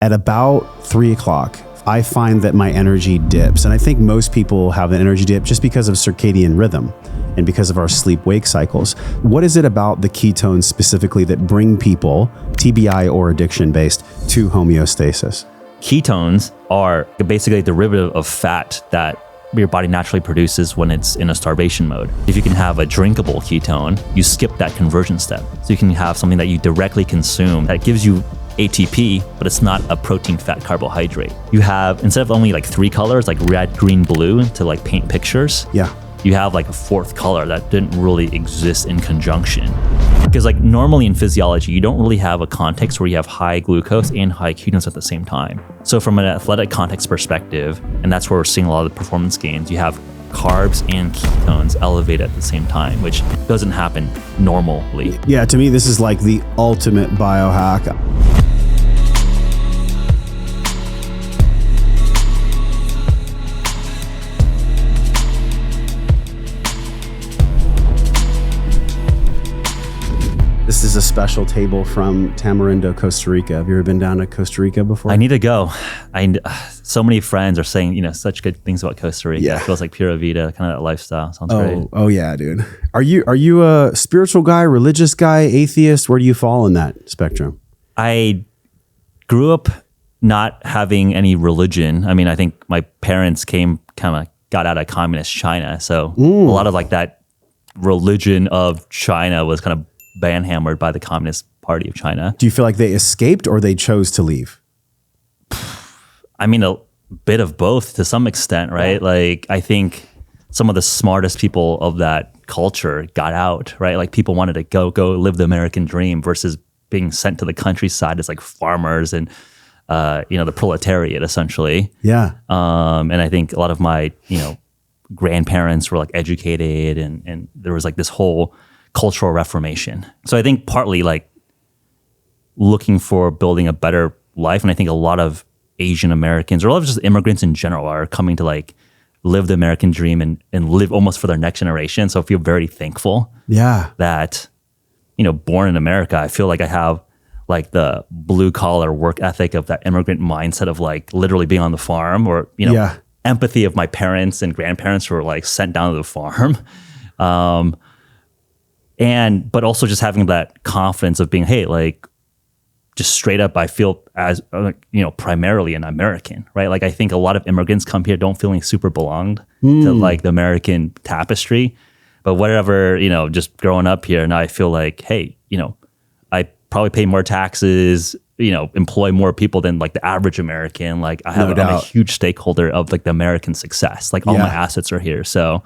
At about 3 o'clock, I find that my energy dips. And I think most people have an energy dip just because of circadian rhythm and because of our sleep-wake cycles. What is it about the ketones specifically that bring people, TBI or addiction-based, to homeostasis? Ketones are basically a derivative of fat that your body naturally produces when it's in a starvation mode. If you can have a drinkable ketone, you skip that conversion step. So you can have something that you directly consume that gives you ATP, but it's not a protein, fat, carbohydrate. You have, instead of only like 3 colors, like red, green, blue, to like paint pictures, you have like a 4th color that didn't really exist in conjunction. Because like normally in physiology, you don't really have a context where you have high glucose and high ketones at the same time. So from an athletic context perspective, and that's where we're seeing a lot of the performance gains, you have carbs and ketones elevate at the same time, which doesn't happen normally. Yeah, to me, this is like the ultimate biohack. This is a special table from Tamarindo, Costa Rica. Have you ever been down to Costa Rica before? I need to go. So many friends are saying, such good things about Costa Rica. Yeah. It feels like Pura Vida, kind of that lifestyle. Sounds great. Oh yeah, dude. Are you a spiritual guy, religious guy, atheist? Where do you fall in that spectrum? I grew up not having any religion. I mean, I think my parents got out of communist China. So a lot of like that religion of China was kind of banhammered by the Communist Party of China. Do you feel like they escaped or they chose to leave? I mean, a bit of both to some extent, right? Yeah. Like, I think some of the smartest people of that culture got out, right? Like people wanted to go live the American dream versus being sent to the countryside as like farmers and, the proletariat essentially. Yeah. And I think a lot of my, grandparents were like educated and there was like this whole cultural reformation. So I think partly like looking for building a better life. And I think a lot of Asian Americans or a lot of just immigrants in general are coming to like live the American dream and live almost for their next generation. So I feel very thankful that, born in America, I feel like I have like the blue collar work ethic of that immigrant mindset of like literally being on the farm or, empathy of my parents and grandparents who were like sent down to the farm. But also just having that confidence of being, hey, like just straight up, I feel as, primarily an American, right? Like I think a lot of immigrants come here, don't feel like super belonged to like the American tapestry, but whatever, just growing up here. Now I feel like, hey, I probably pay more taxes, employ more people than like the average American. Like I'm a huge stakeholder of like the American success. Like all my assets are here. So,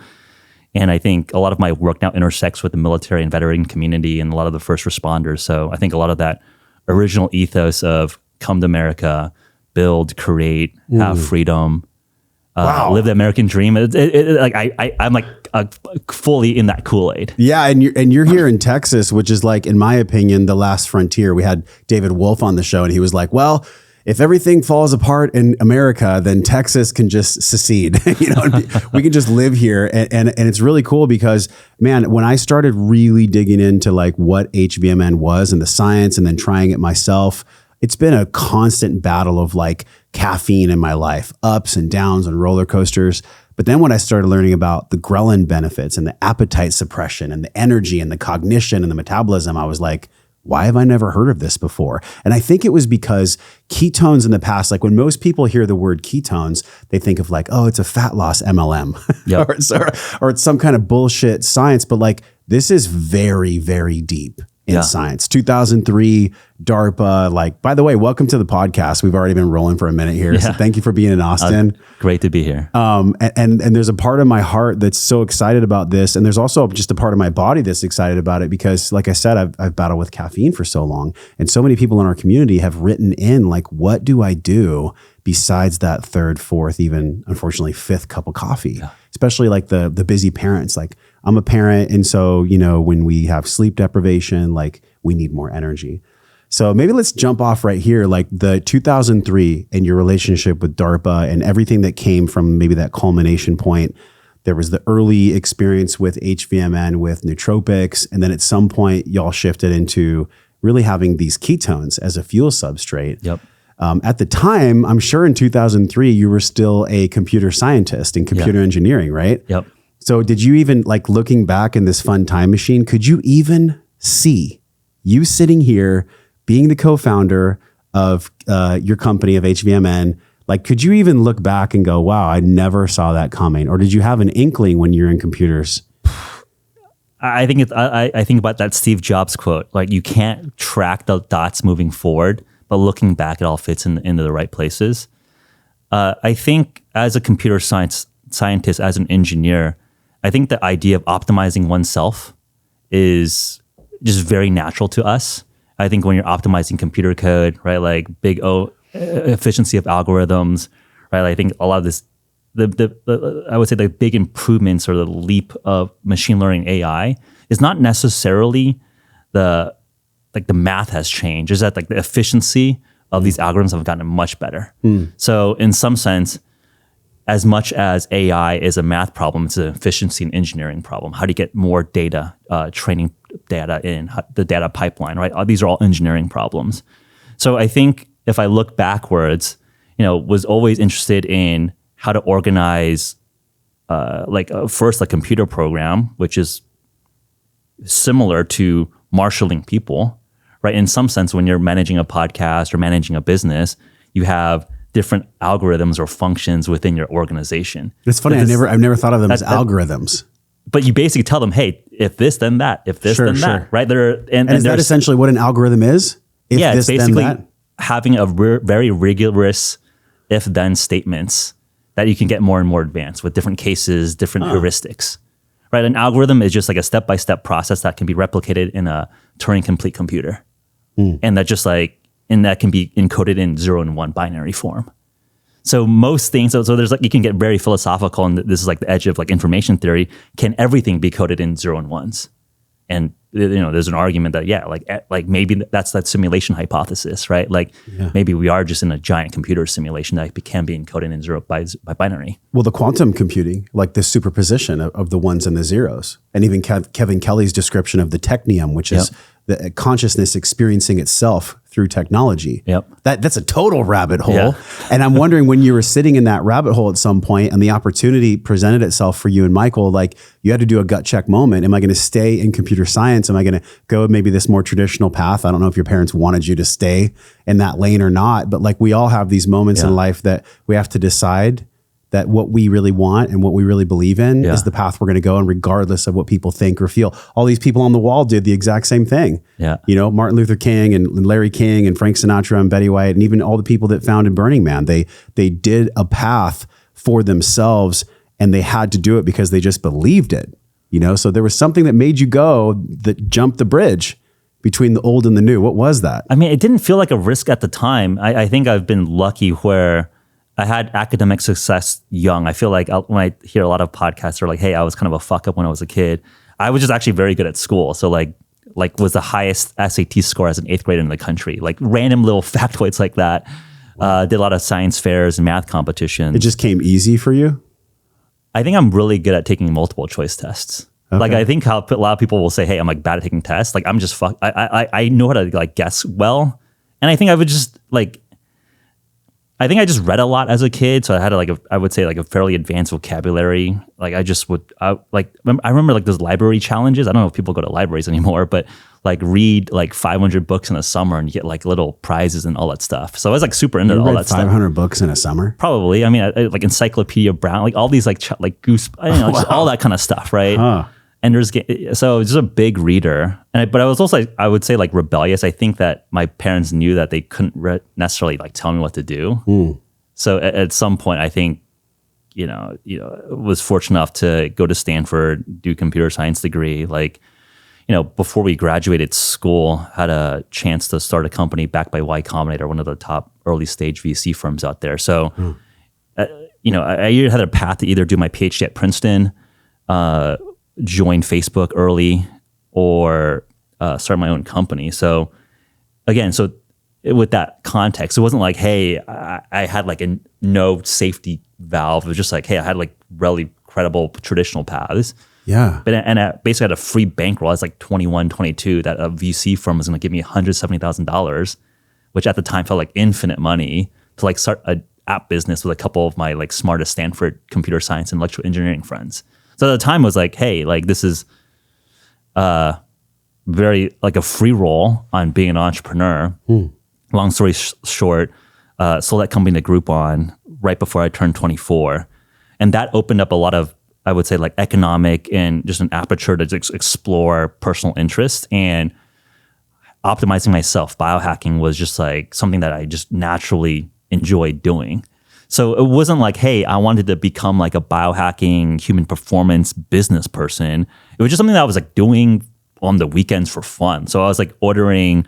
and I think a lot of my work now intersects with the military and veteran community and a lot of the first responders. So I think a lot of that original ethos of come to America, build, create, have freedom, live the American dream. I'm like fully in that Kool-Aid. Yeah, and you're here in Texas, which is like, in my opinion, the last frontier. We had David Wolf on the show, and he was like, well, if everything falls apart in America, then Texas can just secede. We can just live here. And it's really cool because, man, when I started really digging into like what H.V.M.N was and the science and then trying it myself, it's been a constant battle of like caffeine in my life, ups and downs and roller coasters. But then when I started learning about the ghrelin benefits and the appetite suppression and the energy and the cognition and the metabolism, I was like, why have I never heard of this before? And I think it was because ketones in the past, like when most people hear the word ketones, they think of like, oh, it's a fat loss MLM yep. or it's some kind of bullshit science. But like, this is very, very deep in science. 2003, DARPA, like, by the way, welcome to the podcast. We've already been rolling for a minute here. So thank you for being in Austin. Great to be here. And there's a part of my heart that's so excited about this. And there's also just a part of my body that's excited about it because, like I said, I've battled with caffeine for so long. And so many people in our community have written in like, what do I do besides that 3rd, 4th, even unfortunately 5th cup of coffee? Yeah. Especially like the busy parents. Like I'm a parent. And so, when we have sleep deprivation, like we need more energy. So maybe let's jump off right here, like the 2003 and your relationship with DARPA and everything that came from maybe that culmination point. There was the early experience with H.V.M.N. with nootropics. And then at some point y'all shifted into really having these ketones as a fuel substrate. Yep. At the time, I'm sure in 2003, you were still a computer scientist in computer engineering, right? Yep. So did you even, like, looking back in this fun time machine, could you even see you sitting here being the co-founder of your company of H.V.M.N.? Like, could you even look back and go, wow, I never saw that coming? Or did you have an inkling when you're in computers? I think I think about that Steve Jobs quote, like, you can't track the dots moving forward, but looking back, it all fits into the right places. I think as a computer scientist, as an engineer, I think the idea of optimizing oneself is just very natural to us. I think when you're optimizing computer code, right, like big O efficiency of algorithms, right? I think a lot of this, I would say the big improvements or the leap of machine learning AI is not necessarily the math has changed. It's that, like, the efficiency of these algorithms have gotten much better. So in some sense, as much as AI is a math problem, it's an efficiency and engineering problem. How do you get more data, training data in, the data pipeline, right? These are all engineering problems. So I think if I look backwards, was always interested in how to organize, first a computer program, which is similar to marshaling people, right? In some sense, when you're managing a podcast or managing a business, you have different algorithms or functions within your organization. It's funny. I've never thought of them as algorithms. But you basically tell them, hey, if this, then that. If this, then that. Right? And is that essentially what an algorithm is? If yeah, this, it's basically then that? Having a very rigorous if-then statements that you can get more and more advanced with different cases, different heuristics. Right? An algorithm is just like a step-by-step process that can be replicated in a Turing-complete computer. And that that can be encoded in 0 and 1 binary form. So most things, so there's like, you can get very philosophical, and this is like the edge of like information theory. Can everything be coded in 0 and 1s? And there's an argument that like maybe that's that simulation hypothesis, right? Like maybe we are just in a giant computer simulation that can be encoded in 0 by binary. Well, the quantum computing, like the superposition of the ones and the zeros, and even Kevin Kelly's description of the technium, which is the consciousness experiencing itself through technology. That's a total rabbit hole. And I'm wondering, when you were sitting in that rabbit hole at some point and the opportunity presented itself for you and Michael, like, you had to do a gut check moment. Am I going to stay in computer science? Am I going to go maybe this more traditional path? I don't know if your parents wanted you to stay in that lane or not, but like, we all have these moments in life that we have to decide that what we really want and what we really believe in is the path we're going to go, and regardless of what people think or feel. All these people on the wall did the exact same thing. Martin Luther King and Larry King and Frank Sinatra and Betty White, and even all the people that founded Burning Man, they did a path for themselves, and they had to do it because they just believed it. So there was something that made you go, that jumped the bridge between the old and the new. What was that? I mean, it didn't feel like a risk at the time. I think I've been lucky where I had academic success young. I feel like when I hear a lot of podcasts are like, hey, I was kind of a fuck up when I was a kid. I was just actually very good at school. So like was the highest SAT score as an 8th grader in the country. Like random little factoids like that. Did a lot of science fairs and math competitions. It just came easy for you? I think I'm really good at taking multiple choice tests. Okay. Like, I think how a lot of people will say, hey, I'm like bad at taking tests. Like, I'm just I know how to like guess well. And I think I would just like, I think I just read a lot as a kid, so I had I would say a fairly advanced vocabulary. Like I remember like those library challenges. I don't know if people go to libraries anymore, but like read like 500 books in a summer and you get like little prizes and all that stuff. So I was like super into all that stuff. 500 books in a summer? Probably. I mean, like Encyclopedia Brown, like all these like Goose, just all that kind of stuff, right? Huh. And so just a big reader, but I was also, I would say, like rebellious. I think that my parents knew that they couldn't necessarily like tell me what to do. So at some point, I think, was fortunate enough to go to Stanford, do computer science degree. Like, before we graduated school, had a chance to start a company backed by Y Combinator, one of the top early stage VC firms out there. So, I either had a path to either do my PhD at Princeton, join Facebook early, or start my own company. So again, with that context, it wasn't like, hey, I had like a no safety valve. It was just like, hey, I had like really credible traditional paths. Yeah. And I basically had a free bankroll. I was like 21, 22, that a VC firm was going to give me $170,000 which at the time felt like infinite money, to like start a app business with a couple of my like smartest Stanford computer science and electrical engineering friends. So at the time I was like, hey, like this is very like a free roll on being an entrepreneur. Long story short, sold that company to Groupon right before I turned 24. And that opened up a lot of, I would say, like economic and just an aperture to just explore personal interest, and optimizing myself. Biohacking was just like something that I just naturally enjoyed doing. So it wasn't like, hey, I wanted to become like a biohacking human performance business person. It was just something that I was like doing on the weekends for fun. So I was like ordering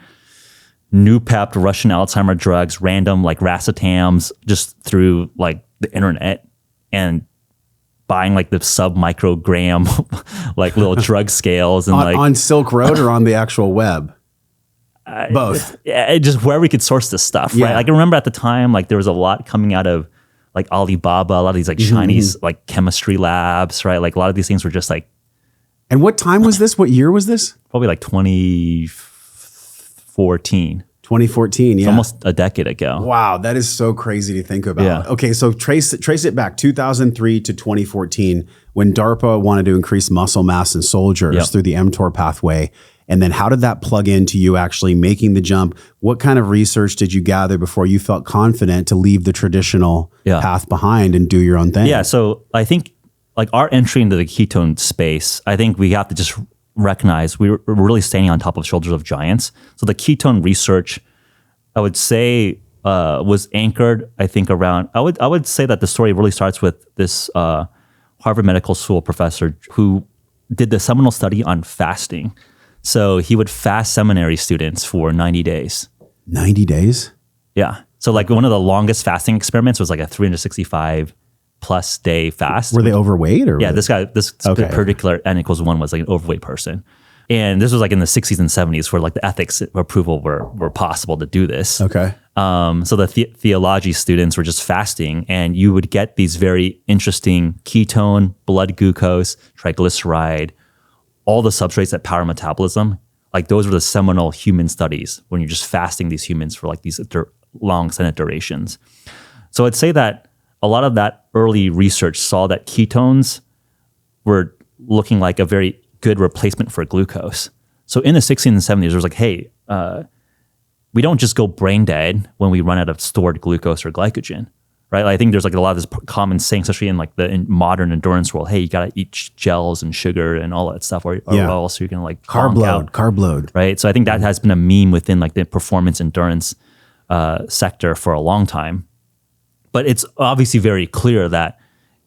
new pepped Russian Alzheimer drugs, random like racetams just through like the internet, and buying like the sub-microgram like little drug scales. And on Silk Road or on the actual web? Both. Yeah, just where we could source this stuff, right? Yeah. Like I remember at the time, like there was a lot coming out of like Alibaba, a lot of these like Chinese like chemistry labs, right? Like a lot of these things were just like. And what time was this? What year was this? Probably like 2014. 2014, yeah. Almost a decade ago. Wow, that is so crazy to think about. Yeah. Okay, so trace it back 2003 to 2014 when DARPA wanted to increase muscle mass in soldiers through the mTOR pathway. And then how did that plug into you actually making the jump? What kind of research did you gather before you felt confident to leave the traditional path behind and do your own thing? Yeah, so I think like our entry into the ketone space, I think we have to just recognize we're really standing on top of the shoulders of giants. So the ketone research, I would say, was anchored, I think, around, I would say that the story really starts with this Harvard Medical School professor who did the seminal study on fasting. So he would fast seminary students for 90 days. 90 days? Yeah. So like one of the longest fasting experiments was like a 365 plus day fast. Were they overweight or? Yeah, this particular N=1 was like an overweight person. And this was like in the 60s and 70s where like the ethics approval were possible to do this. Okay. So the theology students were just fasting, and you would get these very interesting ketone, blood glucose, triglyceride, all the substrates that power metabolism. Like those were the seminal human studies when you're just fasting these humans for like these long extended durations. So I'd say that a lot of that early research saw that ketones were looking like a very good replacement for glucose. So in the 60s and 70s, there was like, hey, we don't just go brain dead when we run out of stored glucose or glycogen, right? Like I think there's like a lot of this common saying, especially in like the modern endurance world, hey, you got to eat gels and sugar and all that stuff, or else you're going to like carb load, right? So I think that has been a meme within like the performance endurance sector for a long time. But it's obviously very clear that,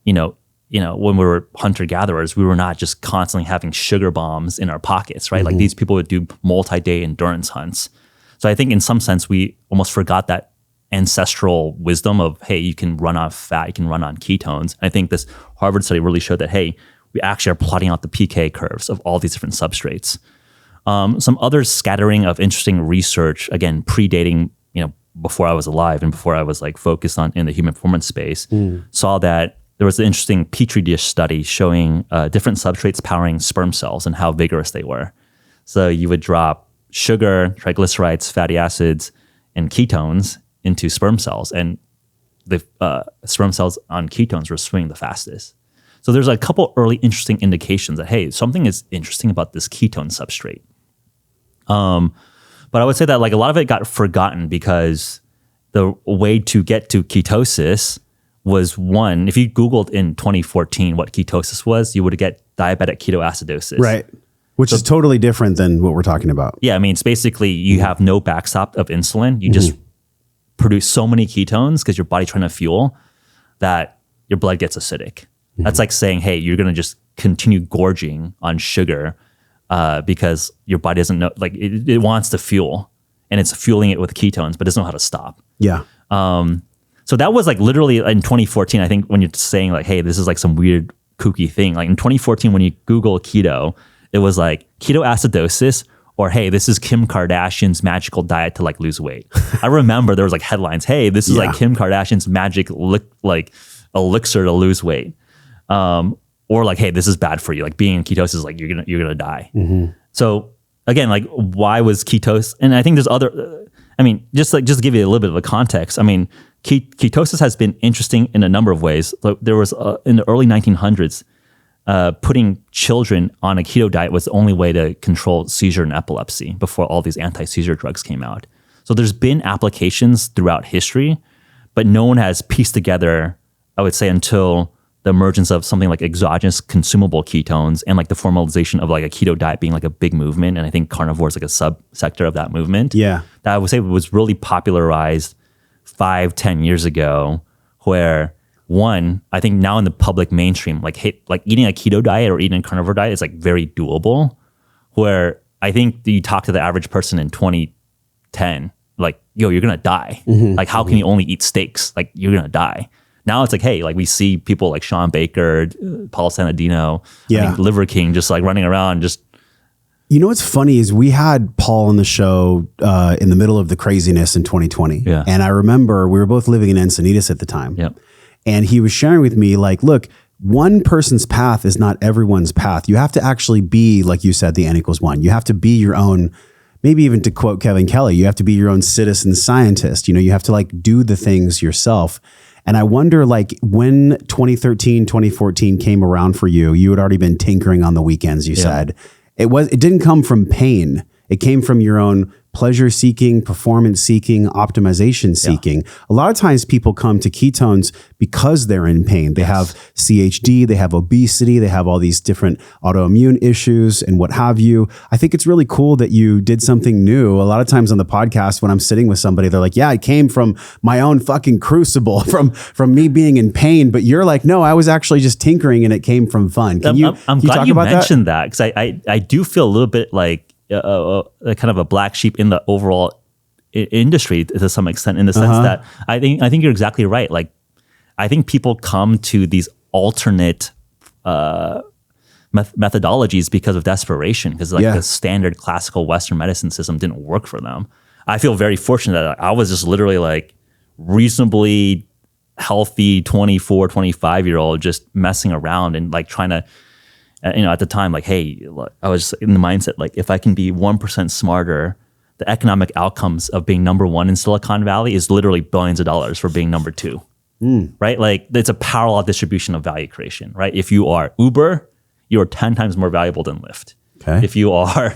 you know, when we were hunter-gatherers, we were not just constantly having sugar bombs in our pockets, right? Like these people would do multi-day endurance hunts. So I think in some sense, we almost forgot that ancestral wisdom of, hey, you can run on fat, you can run on ketones. And I think this Harvard study really showed that, hey, we actually are plotting out the PK curves of all these different substrates. Some other scattering of interesting research, again, predating, before I was alive and before I was like focused on in the human performance space, saw that there was an interesting Petri dish study showing different substrates powering sperm cells and how vigorous they were. So you would drop sugar, triglycerides, fatty acids, and ketones into sperm cells, and the sperm cells on ketones were swimming the fastest. So there's a couple early interesting indications that, hey, something is interesting about this ketone substrate. But I would say that like a lot of it got forgotten because the way to get to ketosis was one, if you Googled in 2014 what ketosis was, you would get diabetic ketoacidosis. Right. Which is totally different than what we're talking about. Yeah. I mean, it's basically you have no backstop of insulin. You just produce so many ketones because your body's trying to fuel that your blood gets acidic. That's like saying, hey, you're going to just continue gorging on sugar because your body doesn't know, like it wants to fuel and it's fueling it with ketones, but doesn't know how to stop. Yeah. So that was like literally in 2014, I think when you're saying like, hey, this is like some weird kooky thing. Like in 2014, when you Google keto, it was like ketoacidosis or, hey, this is Kim Kardashian's magical diet to like lose weight. I remember there was like headlines, hey, this is like Kim Kardashian's magic like elixir to lose weight. Or like, hey, this is bad for you. Like being in ketosis, like you're gonna die. So again, like why was ketose? And I think there's other I mean, just to give you a little bit of a context, I mean, ketosis has been interesting in a number of ways. There was in the early 1900s, putting children on a keto diet was the only way to control seizure and epilepsy before all these anti-seizure drugs came out. So there's been applications throughout history, but no one has pieced together, I would say, until the emergence of something like exogenous consumable ketones and like the formalization of like a keto diet being like a big movement. And I think carnivore is like a subsector of that movement. Yeah. That I would say was really popularized 5-10 years ago, where one, I think now in the public mainstream, like eating a keto diet or eating a carnivore diet is like very doable, where I think you talk to the average person in 2010, like, yo, you're going to die. Like, how can you only eat steaks? Like, you're going to die. Now it's like, hey, like we see people like Sean Baker, Paul Sanadino, I think Liver King just like running around just. You know what's funny is we had Paul on the show in the middle of the craziness in 2020. Yeah. And I remember we were both living in Encinitas at the time. Yep. And he was sharing with me like, look, one person's path is not everyone's path. You have to actually be, like you said, the N equals one. You have to be your own, maybe even to quote Kevin Kelly, you have to be your own citizen scientist. You know, you have to like do the things yourself. And I wonder, like, when 2013, 2014 came around for you, you had already been tinkering on the weekends, you said. It didn't come from pain. It came from your own pleasure seeking, performance seeking, optimization seeking. A lot of times people come to ketones because they're in pain. They have CHD, they have obesity, they have all these different autoimmune issues and what have you. I think it's really cool that you did something new. A lot of times on the podcast, when I'm sitting with somebody, they're like, yeah, it came from my own fucking crucible, from me being in pain. But you're like, no, I was actually just tinkering and it came from fun. I'm glad you mentioned that, because I do feel a little bit like a kind of a black sheep in the overall industry to some extent, in the sense that I think you're exactly right. Like, I think people come to these alternate methodologies because of desperation, because like the standard classical Western medicine system didn't work for them. I feel very fortunate that I was just literally like reasonably healthy 24, 25-year-old just messing around and like trying to, you know, at the time, like, hey, I was in the mindset, like, if I can be 1% smarter, the economic outcomes of being number one in Silicon Valley is literally billions of dollars for being number two, right? Like, it's a parallel distribution of value creation, right? If you are Uber, you are 10 times more valuable than Lyft. Okay. If you are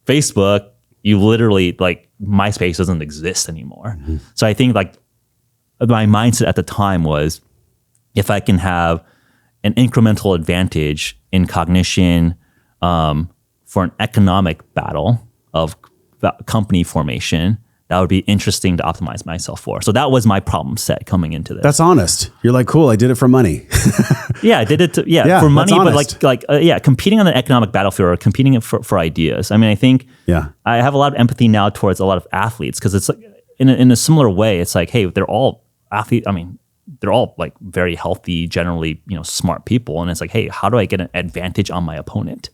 Facebook, you literally, like, MySpace doesn't exist anymore. So I think, like, my mindset at the time was, if I can have an incremental advantage in cognition for an economic battle of company formation, that would be interesting to optimize myself for. So that was my problem set coming into this. That's honest. You're like, cool, I did it for money. Yeah, I did it for money, but competing on the economic battlefield or competing for ideas. I mean, I think I have a lot of empathy now towards a lot of athletes, because it's like, in a similar way, it's like, hey, they're all athletes. I mean, they're all like very healthy, generally, you know, smart people. And it's like, hey, how do I get an advantage on my opponent?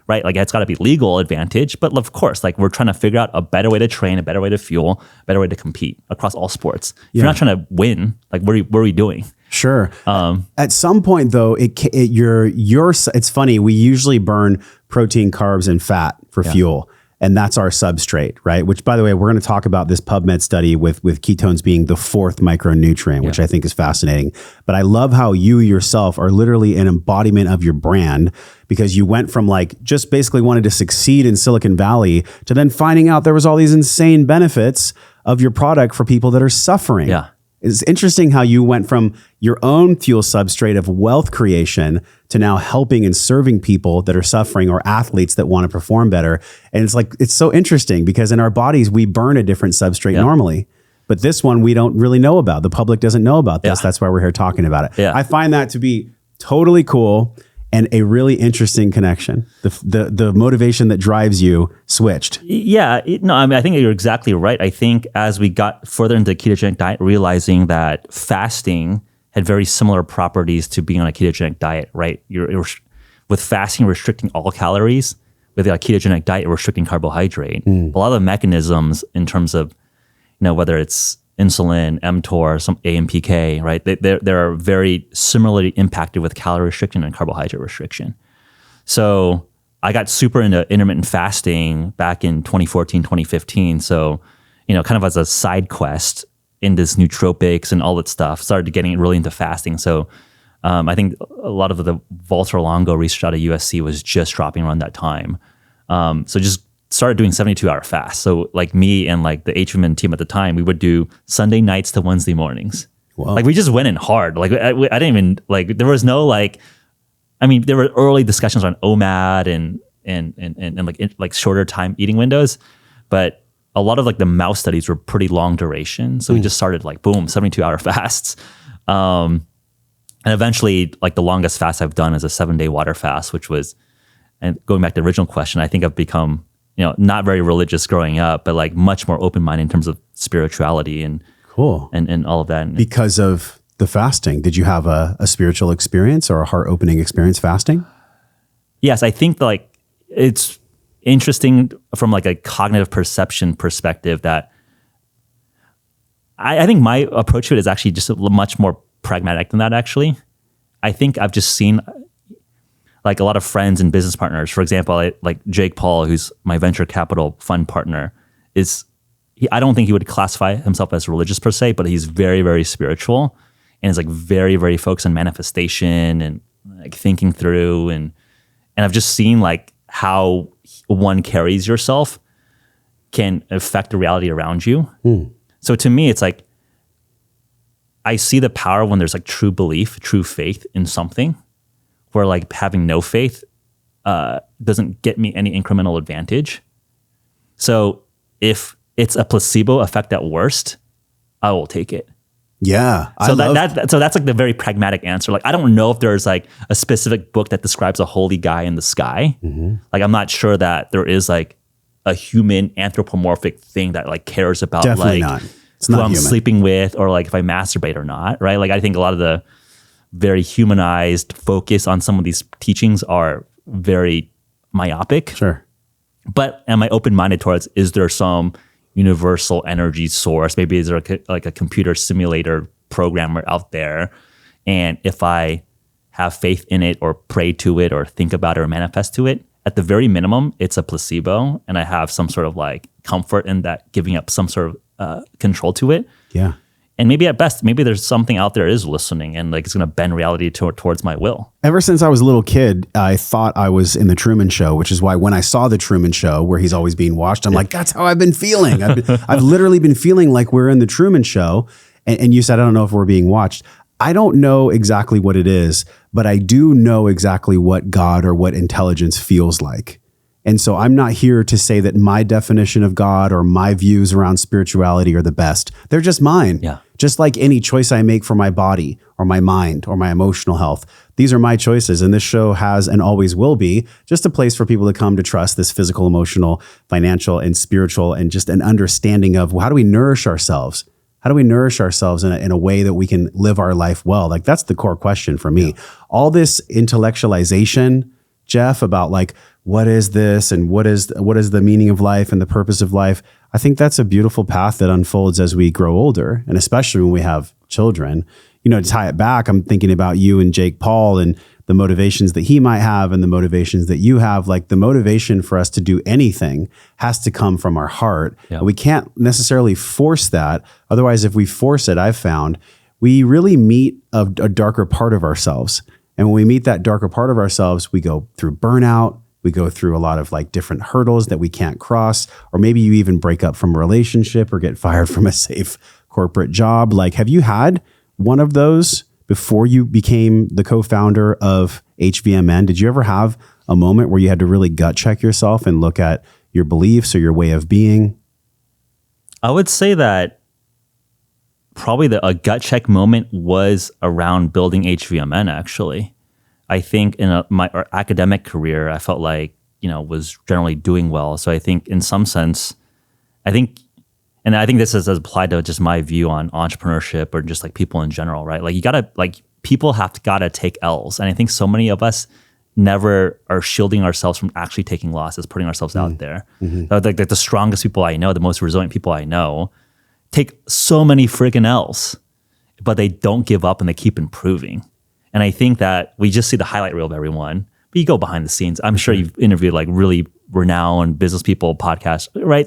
Right? Like, it's got to be legal advantage. But of course, like, we're trying to figure out a better way to train, a better way to fuel, a better way to compete across all sports. If you're not trying to win, like, what are we doing? Sure. At some point, though, it's funny. We usually burn protein, carbs, and fat for fuel. And that's our substrate, right? Which, by the way, we're going to talk about this PubMed study with ketones being the fourth micronutrient, which I think is fascinating. But I love how you yourself are literally an embodiment of your brand, because you went from like just basically wanted to succeed in Silicon Valley to then finding out there was all these insane benefits of your product for people that are suffering. Yeah. It's interesting how you went from your own fuel substrate of wealth creation to now helping and serving people that are suffering, or athletes that want to perform better. And it's like, it's so interesting, because in our bodies, we burn a different substrate normally. But this one, we don't really know about. The public doesn't know about this. That's why we're here talking about it. I find that to be totally cool and a really interesting connection. The motivation that drives you switched. Yeah, I mean, I think you're exactly right. I think as we got further into the ketogenic diet, realizing that fasting had very similar properties to being on a ketogenic diet, right? You're with fasting, restricting all calories. With a ketogenic diet, you're restricting carbohydrate. A lot of the mechanisms in terms of, you know, whether it's insulin, mTOR, some AMPK, right? They're very similarly impacted with calorie restriction and carbohydrate restriction. So I got super into intermittent fasting back in 2014, 2015. So kind of as a side quest in this nootropics and all that stuff, started getting really into fasting. So I think a lot of the Walter Longo research out of USC was just dropping around that time. So just started doing 72-hour fasts. So like me and like the H.V.M.N. team at the time, we would do Sunday nights to Wednesday mornings. Wow. Like we just went in hard. Like I didn't even like, there was no like, I mean, there were early discussions on OMAD and like shorter time eating windows, but a lot of like the mouse studies were pretty long duration. So we just started like, boom, 72-hour fasts. And eventually like the longest fast I've done is a 7-day water fast, which was, and going back to the original question, I think I've become, not very religious growing up, but like much more open-minded in terms of spirituality and cool and all of that. Because of the fasting, did you have a spiritual experience or a heart-opening experience fasting? Yes, I think like it's interesting from like a cognitive perception perspective that I think my approach to it is actually just much more pragmatic than that, actually. I think I've just seen like a lot of friends and business partners, for example, like Jake Paul, who's my venture capital fund partner, I don't think he would classify himself as religious per se, but he's very, very spiritual and is like very, very focused on manifestation and like thinking through. And I've just seen like how one carries yourself can affect the reality around you. So to me, it's like, I see the power when there's like true belief, true faith in something, where like having no faith doesn't get me any incremental advantage. So if it's a placebo effect at worst, I will take it. Yeah. So that's like the very pragmatic answer. Like, I don't know if there's like a specific book that describes a holy guy in the sky. Like, I'm not sure that there is like a human anthropomorphic thing that like cares about Definitely like not. It's not who I'm human. sleeping with or like if I masturbate or not, right? Like, I think a lot of the very humanized focus on some of these teachings are very myopic. Sure. But am I open-minded towards, is there some universal energy source? Maybe is there like a computer simulator programmer out there? And if I have faith in it or pray to it or think about it or manifest to it, at the very minimum, it's a placebo. And I have some sort of like comfort in that, giving up some sort of control to it. Yeah. And maybe at best, maybe there's something out there is listening and like it's going to bend reality towards my will. Ever since I was a little kid, I thought I was in the Truman Show, which is why when I saw the Truman Show where he's always being watched, I'm like, that's how I've been feeling. I've literally been feeling like we're in the Truman Show. And you said, I don't know if we're being watched. I don't know exactly what it is, but I do know exactly what God or what intelligence feels like. And so I'm not here to say that my definition of God or my views around spirituality are the best. They're just mine. Yeah. Just like any choice I make for my body or my mind or my emotional health. These are my choices. And this show has and always will be just a place for people to come to trust this physical, emotional, financial, and spiritual, and just an understanding of, well, how do we nourish ourselves? How do we nourish ourselves in a way that we can live our life well? Like, that's the core question for me. Yeah. All this intellectualization, Jeff, about like, what is this and what is the meaning of life and the purpose of life? I think that's a beautiful path that unfolds as we grow older, and especially when we have children. You know, to tie it back, I'm thinking about you and Jake Paul and the motivations that he might have and the motivations that you have. Like, the motivation for us to do anything has to come from our heart. Yeah. We can't necessarily force that. Otherwise, if we force it, I've found we really meet a darker part of ourselves. And when we meet that darker part of ourselves, we go through burnout. We go through a lot of like different hurdles that we can't cross, or maybe you even break up from a relationship or get fired from a safe corporate job. Like, have you had one of those before you became the co-founder of H.V.M.N? Did you ever have a moment where you had to really gut check yourself and look at your beliefs or your way of being? I would say that probably a gut check moment was around building H.V.M.N. actually. I think in my academic career, I felt like, was generally doing well. So I think in some sense, I think this is applied to just my view on entrepreneurship or just like people in general, right? Like, people gotta take L's. And I think so many of us never are shielding ourselves from actually taking losses, putting ourselves out there. Like the strongest people I know, the most resilient people I know, take so many friggin' L's, but they don't give up and they keep improving. And I think that we just see the highlight reel of everyone, but you go behind the scenes. I'm sure you've interviewed like really renowned business people, podcasts, right?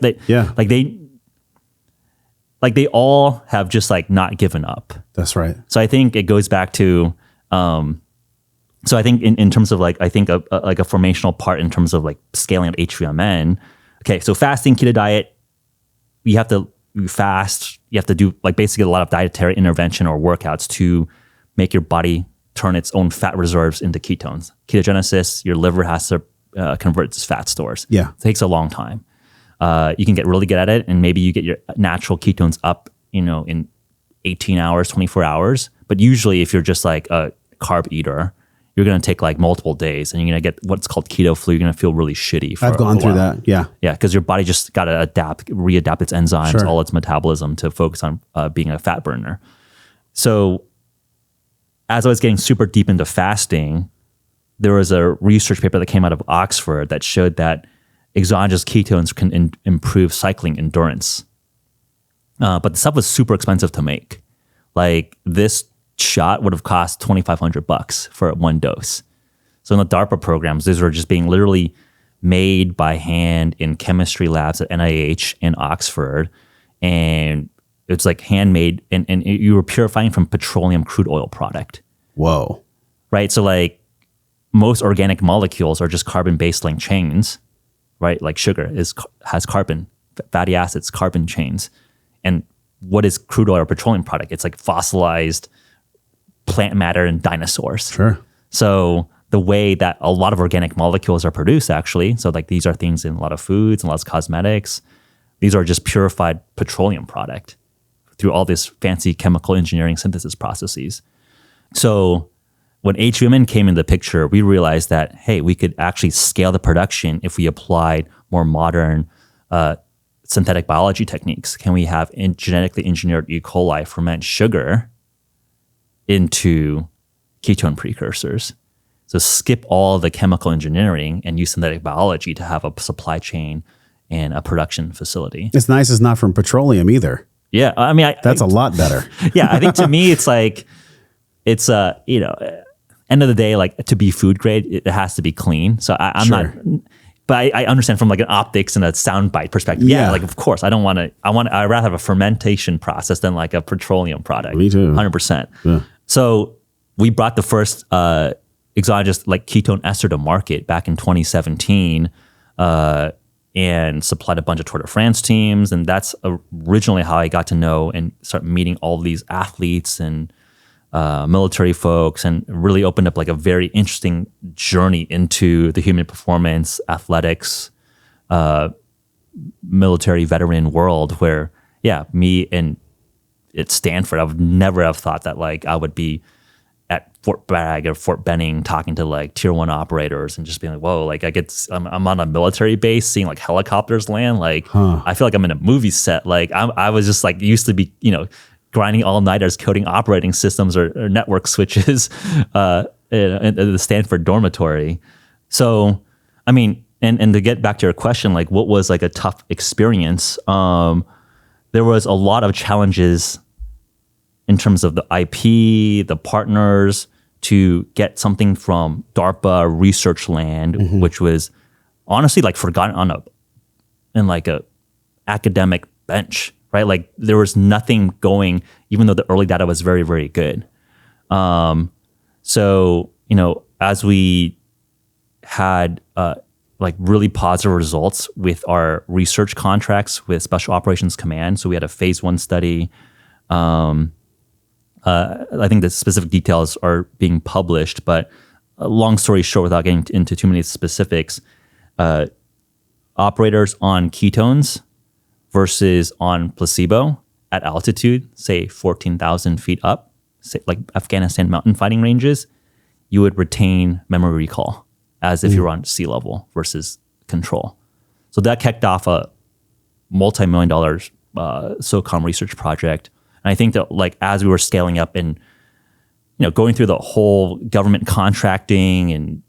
like they all have just like not given up. That's right. So I think it goes back to, so I think in terms of like, I think like a formational part in terms of like scaling up H.V.M.N. Okay, so fasting, keto diet, you have to fast, you have to do like basically a lot of dietary intervention or workouts to make your body turn its own fat reserves into ketones. Ketogenesis, your liver has to convert its fat stores. Yeah. It takes a long time. You can get really good at it, and maybe you get your natural ketones up, in 18 hours, 24 hours. But usually if you're just like a carb eater, you're going to take like multiple days and you're going to get what's called keto flu. You're going to feel really shitty. I've gone through that. Yeah. Yeah. Because your body just got to readapt its enzymes, all its metabolism to focus on being a fat burner. So as I was getting super deep into fasting, there was a research paper that came out of Oxford that showed that exogenous ketones can improve cycling endurance. But the stuff was super expensive to make. Like this shot would have cost $2,500 for one dose. So in the DARPA programs, these were just being literally made by hand in chemistry labs at NIH in Oxford. And it's like handmade, and you were purifying from petroleum crude oil product. Whoa. Right? So like most organic molecules are just carbon-based linked chains, right? Like sugar has carbon, fatty acids, carbon chains. And what is crude oil or petroleum product? It's like fossilized plant matter and dinosaurs. Sure. So the way that a lot of organic molecules are produced actually, so like these are things in a lot of foods and lots of cosmetics, these are just purified petroleum product through all this fancy chemical engineering synthesis processes. So when H.V.M.N. came into the picture, we realized that, hey, we could actually scale the production if we applied more modern synthetic biology techniques. Can we have genetically engineered E. coli ferment sugar into ketone precursors? So skip all the chemical engineering and use synthetic biology to have a supply chain and a production facility. It's nice it's not from petroleum either. Yeah, I mean, that's a lot better. Yeah, I think to me, it's like, it's end of the day, like to be food grade, it has to be clean. So I'm Sure. not, but I understand from like an optics and a soundbite perspective. Yeah, like of course, I'd rather have a fermentation process than like a petroleum product. Me too. 100%. Yeah. So we brought the first exogenous like ketone ester to market back in 2017 and supplied a bunch of Tour de France teams. And that's originally how I got to know and start meeting all these athletes and military folks, and really opened up like a very interesting journey into the human performance, athletics, military veteran world where, me and at Stanford, I would never have thought that like I would be at Fort Bragg or Fort Benning talking to like tier 1 operators and just being like, whoa, like I'm on a military base seeing like helicopters land. Like I feel like I'm in a movie set. Like I was just like used to be, grinding all-nighters coding operating systems or network switches in the Stanford dormitory. So, I mean, and to get back to your question, like what was like a tough experience? There was a lot of challenges in terms of the IP, the partners, to get something from DARPA research land, which was honestly like forgotten in like a academic bench. Right, like there was nothing going, even though the early data was very, very good. So as we had like really positive results with our research contracts with Special Operations Command, so we had a phase 1 study. I think the specific details are being published, but long story short, without getting into too many specifics, operators on ketones versus on placebo at altitude, say 14,000 feet up, say like Afghanistan mountain fighting ranges, you would retain memory recall as if you were on sea level versus control. So that kicked off a multi-million-dollar SOCOM research project. And I think that like as we were scaling up and going through the whole government contracting and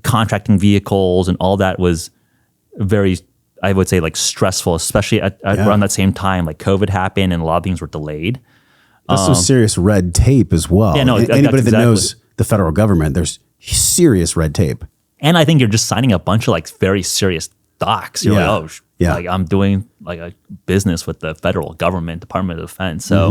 contracting vehicles and all that was very, I would say, like stressful, especially around that same time, like COVID happened and a lot of things were delayed. That's some serious red tape as well. Yeah, no, anybody that knows the federal government, there's serious red tape. And I think you're just signing a bunch of like very serious stocks. You're Yeah. like, oh, like I'm doing like a business with the federal government, Department of Defense. So,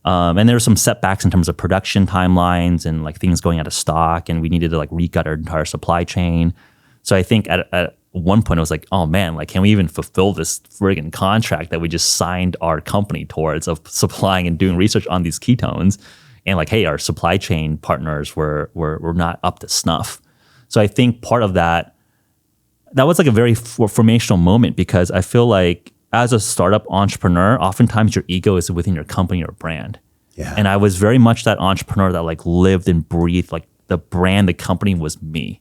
and there were some setbacks in terms of production timelines and like things going out of stock, and we needed to like regut our entire supply chain. So I think at one point it was like, oh man, like can we even fulfill this friggin' contract that we just signed our company towards of supplying and doing research on these ketones? And like, hey, our supply chain partners were not up to snuff. So I think part of that was like a very formational moment, because I feel like as a startup entrepreneur, oftentimes your ego is within your company or brand. Yeah. And I was very much that entrepreneur that like lived and breathed, like the brand, the company was me.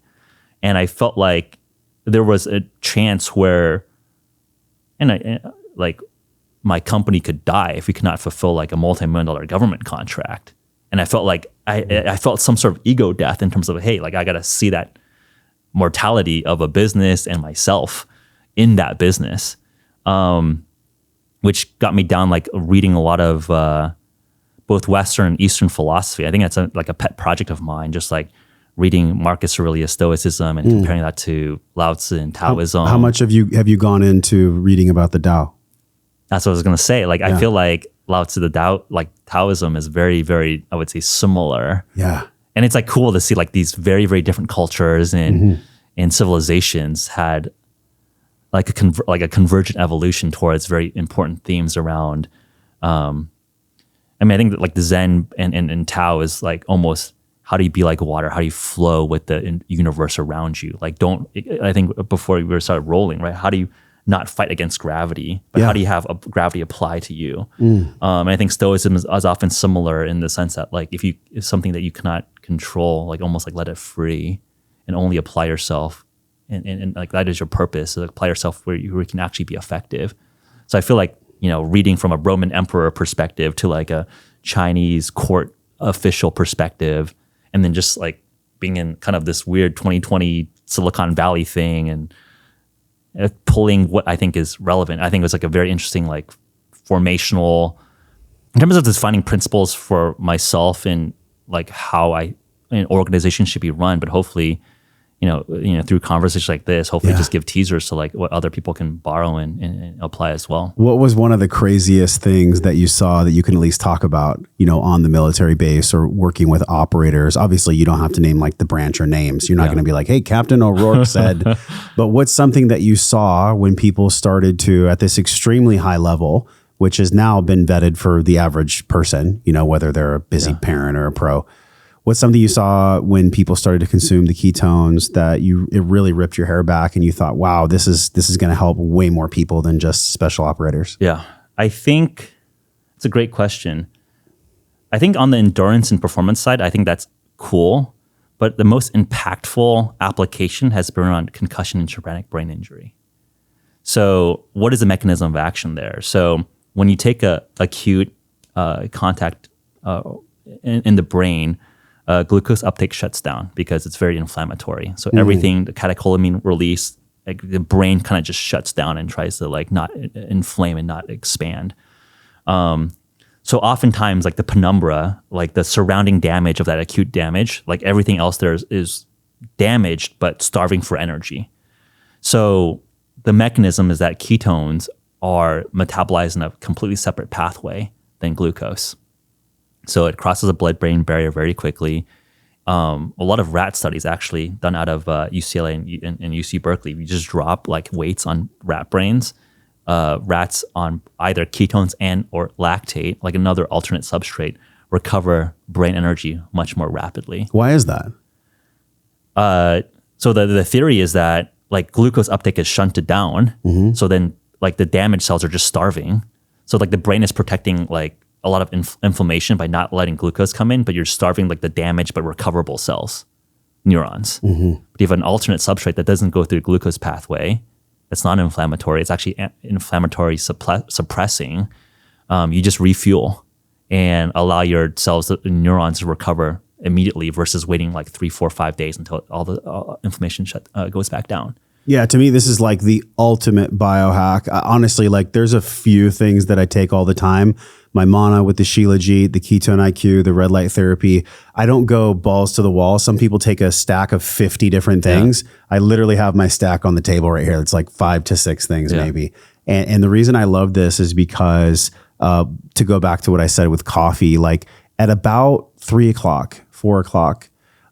And I felt like there was a chance where, like my company could die if we could not fulfill like a multi-million-dollar government contract. And I felt like I felt some sort of ego death in terms of, hey, like I got to see that mortality of a business and myself in that business, which got me down like reading a lot of both Western and Eastern philosophy. I think that's like a pet project of mine, just like reading Marcus Aurelius Stoicism and comparing that to Lao Tzu and Taoism. How much have you gone into reading about the Tao? That's what I was going to say. Like, I feel like Lao Tzu, the Tao, like Taoism is very, very, I would say, similar. Yeah. And it's like cool to see like these very, very different cultures and civilizations had like a convergent evolution towards very important themes around. I mean, I think that like the Zen and Tao is like almost, how do you be like water? How do you flow with the universe around you? Like, I think before we started rolling, right? How do you not fight against gravity, but how do you have gravity apply to you? And I think Stoicism is often similar in the sense that like if something that you cannot control, like almost like let it free and only apply yourself, and like that is your purpose. So apply yourself where you can actually be effective. So I feel like, reading from a Roman emperor perspective to like a Chinese court official perspective, and then just like being in kind of this weird 2020 Silicon Valley thing and pulling what I think is relevant. I think it was like a very interesting, like formational, in terms of defining principles for myself and like how an organization should be run. But hopefully, through conversations like this, hopefully just give teasers to like what other people can borrow and apply as well. What was one of the craziest things that you saw that you can at least talk about, on the military base or working with operators? Obviously, you don't have to name like the branch or names. You're not going to be like, hey, Captain O'Rourke said, but what's something that you saw when people started to, at this extremely high level, which has now been vetted for the average person, whether they're a busy parent or a pro, what's something you saw when people started to consume the ketones that it really ripped your hair back and you thought, wow, this is going to help way more people than just special operators? Yeah, I think it's a great question. I think on the endurance and performance side, I think that's cool. But the most impactful application has been around concussion and traumatic brain injury. So what is the mechanism of action there? So when you take a acute contact in the brain, glucose uptake shuts down because it's very inflammatory. So everything, the catecholamine release, like the brain kind of just shuts down and tries to like not inflame and not expand. So oftentimes like the penumbra, like the surrounding damage of that acute damage, like everything else there is damaged but starving for energy. So the mechanism is that ketones are metabolized in a completely separate pathway than glucose. So it crosses the blood-brain barrier very quickly. A lot of rat studies actually done out of UCLA and UC Berkeley. We just drop like weights on rat brains, rats on either ketones and or lactate, like another alternate substrate, recover brain energy much more rapidly. Why is that? So the theory is that like glucose uptake is shunted down. So then like the damaged cells are just starving. So like the brain is protecting like a lot of inflammation by not letting glucose come in, but you're starving like the damaged but recoverable cells, neurons. But you have an alternate substrate that doesn't go through the glucose pathway. It's not inflammatory. It's actually inflammatory suppressing. You just refuel and allow your cells, the neurons, to recover immediately versus waiting like 3, 4, 5 days until all the inflammation goes back down. Yeah, to me, this is like the ultimate biohack. Honestly, like there's a few things that I take all the time. My Mana with the Shilajit, the Ketone IQ, the red light therapy. I don't go balls to the wall. Some people take a stack of 50 different things. I literally have my stack on the table right here. It's like 5 to 6 things maybe. And the reason I love this is because to go back to what I said with coffee, like at about 3 o'clock, 4 o'clock,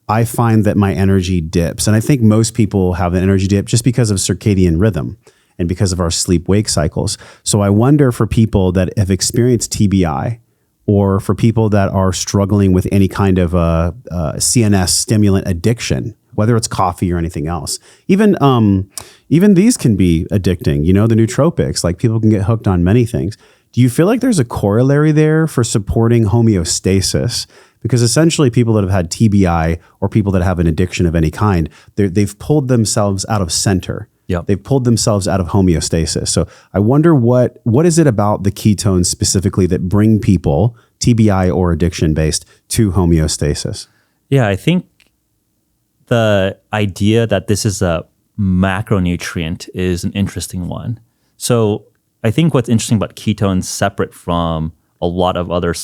I find that my energy dips. And I think most people have an energy dip just because of circadian rhythm and because of our sleep-wake cycles. So I wonder for people that have experienced TBI or for people that are struggling with any kind of CNS stimulant addiction, whether it's coffee or anything else. Even these can be addicting, you know, the nootropics, like people can get hooked on many things. Do you feel like there's a corollary there for supporting homeostasis? Because essentially people that have had TBI or people that have an addiction of any kind, they've pulled themselves out of center. Yep. They've pulled themselves out of homeostasis. So I wonder what is it about the ketones specifically that bring people, TBI or addiction based, to homeostasis? Yeah, I think the idea that this is a macronutrient is an interesting one. So I think what's interesting about ketones separate from a lot of other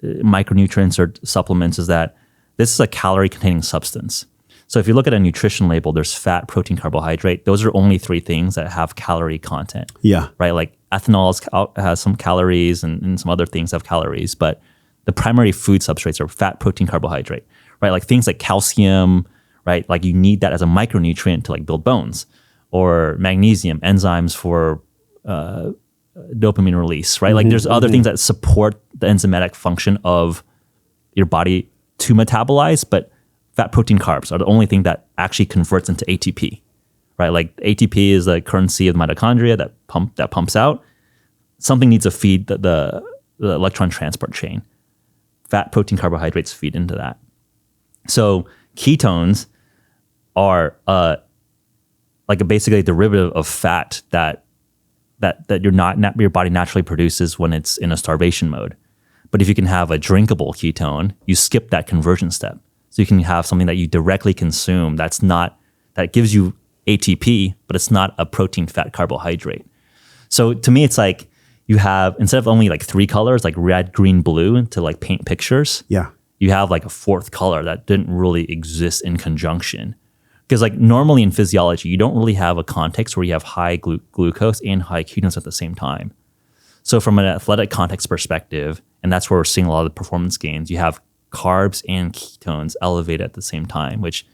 micronutrients or supplements is that this is a calorie containing substance. So if you look at a nutrition label, there's fat, protein, carbohydrate. Those are only 3 things that have calorie content. Yeah. Right? Like ethanol has some calories and some other things have calories, but the primary food substrates are fat, protein, carbohydrate, right? Like things like calcium, right? Like you need that as a micronutrient to like build bones, or magnesium, enzymes for dopamine release, right? Like there's other things that support the enzymatic function of your body to metabolize, but fat, protein, carbs are the only thing that actually converts into ATP, right? Like ATP is the currency of the mitochondria that pumps out. Something needs to feed the electron transport chain. Fat, protein, carbohydrates feed into that. So ketones are like basically a derivative of fat that your body naturally produces when it's in a starvation mode. But if you can have a drinkable ketone, you skip that conversion step. So you can have something that you directly consume that gives you ATP, but it's not a protein, fat, carbohydrate. So to me, it's like you have, instead of only like 3 colors, like red, green, blue, to like paint pictures, you have like a 4th color that didn't really exist in conjunction. Because like normally in physiology, you don't really have a context where you have high glucose and high ketones at the same time. So from an athletic context perspective, and that's where we're seeing a lot of the performance gains, you have carbs and ketones elevated at the same time, which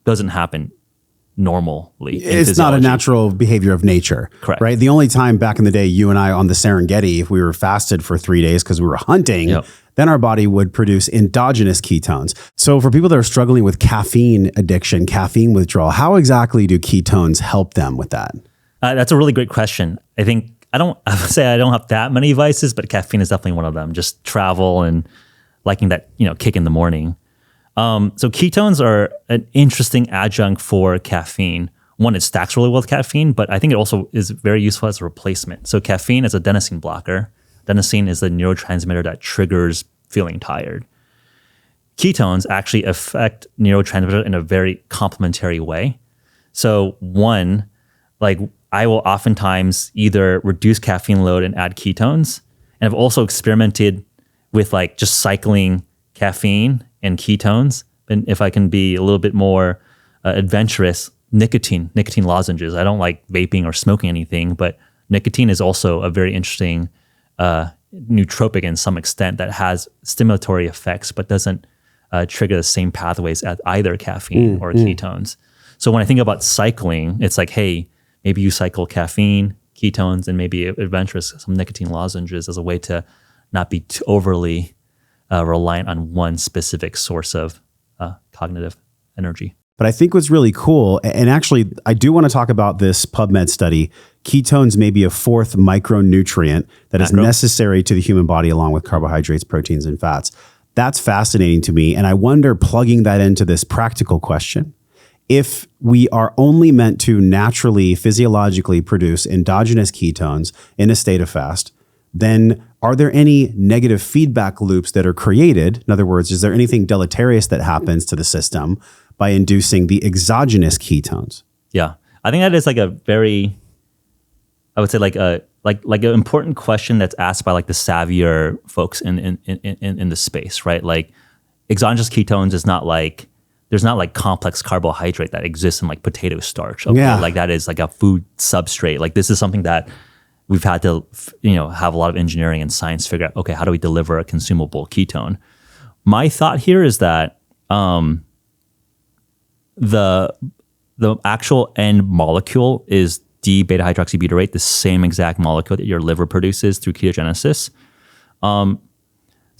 doesn't happen normally. It's not a natural behavior of nature. Correct. Right? The only time back in the day, you and I on the Serengeti, if we were fasted for 3 days because we were hunting, then our body would produce endogenous ketones. So for people that are struggling with caffeine addiction, caffeine withdrawal, how exactly do ketones help them with that? That's a really great question. I would say I don't have that many vices, but caffeine is definitely one of them. Just travel and liking that, kick in the morning. So ketones are an interesting adjunct for caffeine. One, it stacks really well with caffeine, but I think it also is very useful as a replacement. So caffeine is a adenosine blocker. Adenosine is the neurotransmitter that triggers feeling tired. Ketones actually affect neurotransmitter in a very complementary way. So one, like I will oftentimes either reduce caffeine load and add ketones. And I've also experimented with like just cycling caffeine and ketones. And if I can be a little bit more adventurous, nicotine lozenges. I don't like vaping or smoking anything, but nicotine is also a very interesting nootropic in some extent that has stimulatory effects, but doesn't trigger the same pathways as either caffeine or ketones. So when I think about cycling, it's like, hey, maybe you cycle caffeine, ketones, and maybe adventurous, some nicotine lozenges as a way to not be too overly reliant on one specific source of cognitive energy. But I think what's really cool, and actually I do want to talk about this PubMed study, ketones may be a 4th micronutrient that is necessary to the human body along with carbohydrates, proteins, and fats. That's fascinating to me. And I wonder, plugging that into this practical question, if we are only meant to naturally, physiologically produce endogenous ketones in a state of fast, then are there any negative feedback loops that are created? In other words, is there anything deleterious that happens to the system by inducing the exogenous ketones? Yeah, I think that is like a very, I would say like an important question that's asked by like the savvier folks in the space, right? Like exogenous ketones is not like, there's not like complex carbohydrate that exists in like potato starch. Okay? Yeah. Like that is like a food substrate. Like this is something that we've had to, have a lot of engineering and science figure out, okay, how do we deliver a consumable ketone? My thought here is that the actual end molecule is D-beta hydroxybutyrate, the same exact molecule that your liver produces through ketogenesis.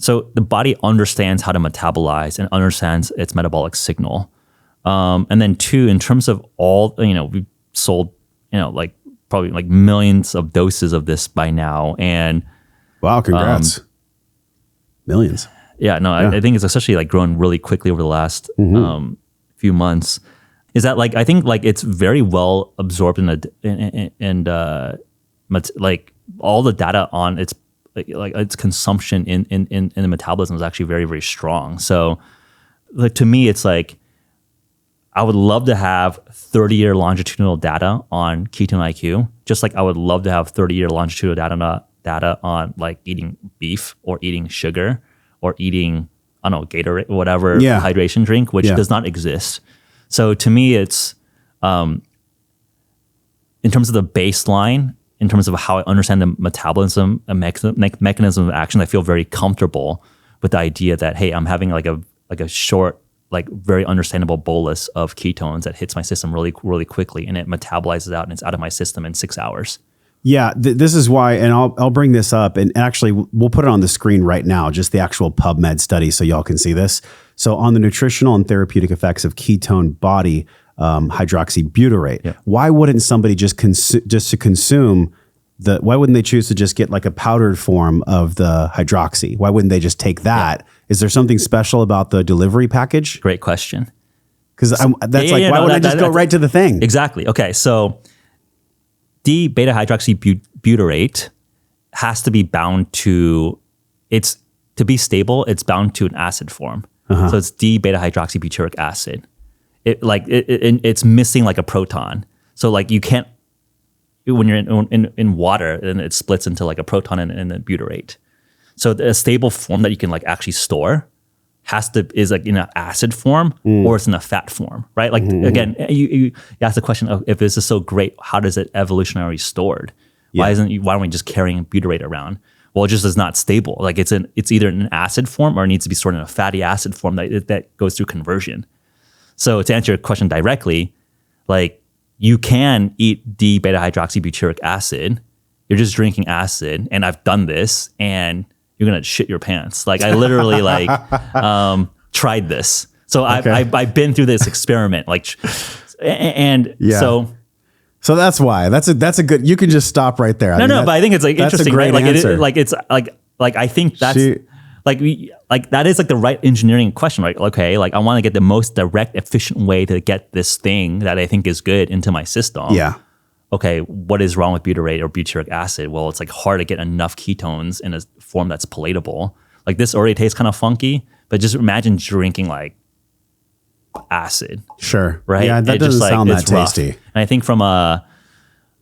So the body understands how to metabolize and understands its metabolic signal. And then two, in terms of all, we've sold, like probably like millions of doses of this by now. And wow, congrats. Millions. Yeah, no, yeah. I think it's especially like grown really quickly over the last few months. Is that like, I think like it's very well absorbed and like all the data on its like its consumption in the metabolism is actually very, very strong. So like to me, it's like, I would love to have 30-year longitudinal data on ketone IQ, just like I would love to have 30-year longitudinal data on like eating beef or eating sugar or eating, I don't know, Gatorade, whatever hydration drink, which does not exist. So to me, it's in terms of the baseline, in terms of how I understand the metabolism and mechanism of action, I feel very comfortable with the idea that, hey, I'm having like a short, like very understandable bolus of ketones that hits my system really, really quickly, and it metabolizes out and it's out of my system in 6 hours. Yeah, this is why, and I'll bring this up, and actually we'll put it on the screen right now, just the actual PubMed study, so y'all can see this. So on the nutritional and therapeutic effects of ketone body hydroxybutyrate, why wouldn't somebody why wouldn't they choose to just get like a powdered form of the hydroxy? Why wouldn't they just take that? Yeah. Is there something special about the delivery package? Great question. Because why wouldn't I just go right to the thing? Exactly. Okay, so D-beta hydroxybutyrate has to be bound to, to be stable, it's bound to an acid form. So it's D-beta hydroxybutyric acid. It's missing like a proton. So like you can't, when you're in water, then it splits into like a proton and a butyrate. So a stable form that you can like actually store is like in an acid form or it's in a fat form, right? Like again, you ask the question of if this is so great, how does it evolutionarily stored? Why aren't we just carrying butyrate around? Well, it just is not stable. Like it's either in an acid form or it needs to be stored in a fatty acid form that goes through conversion. So to answer your question directly, like you can eat D-beta hydroxybutyric acid. You're just drinking acid, and I've done this, and you're gonna shit your pants. Like I literally tried this. So I've been through this experiment. So that's why that's a good. You can just stop right there. But I think it's like interesting, right? Like I think that's that is like the right engineering question, right? Okay, like I want to get the most direct, efficient way to get this thing that I think is good into my system. Yeah. Okay, what is wrong with butyrate or butyric acid? Well, it's like hard to get enough ketones in a form that's palatable. Like this already tastes kind of funky, but just imagine drinking like acid. Sure. Right? Yeah, that doesn't sound that tasty. And I think from a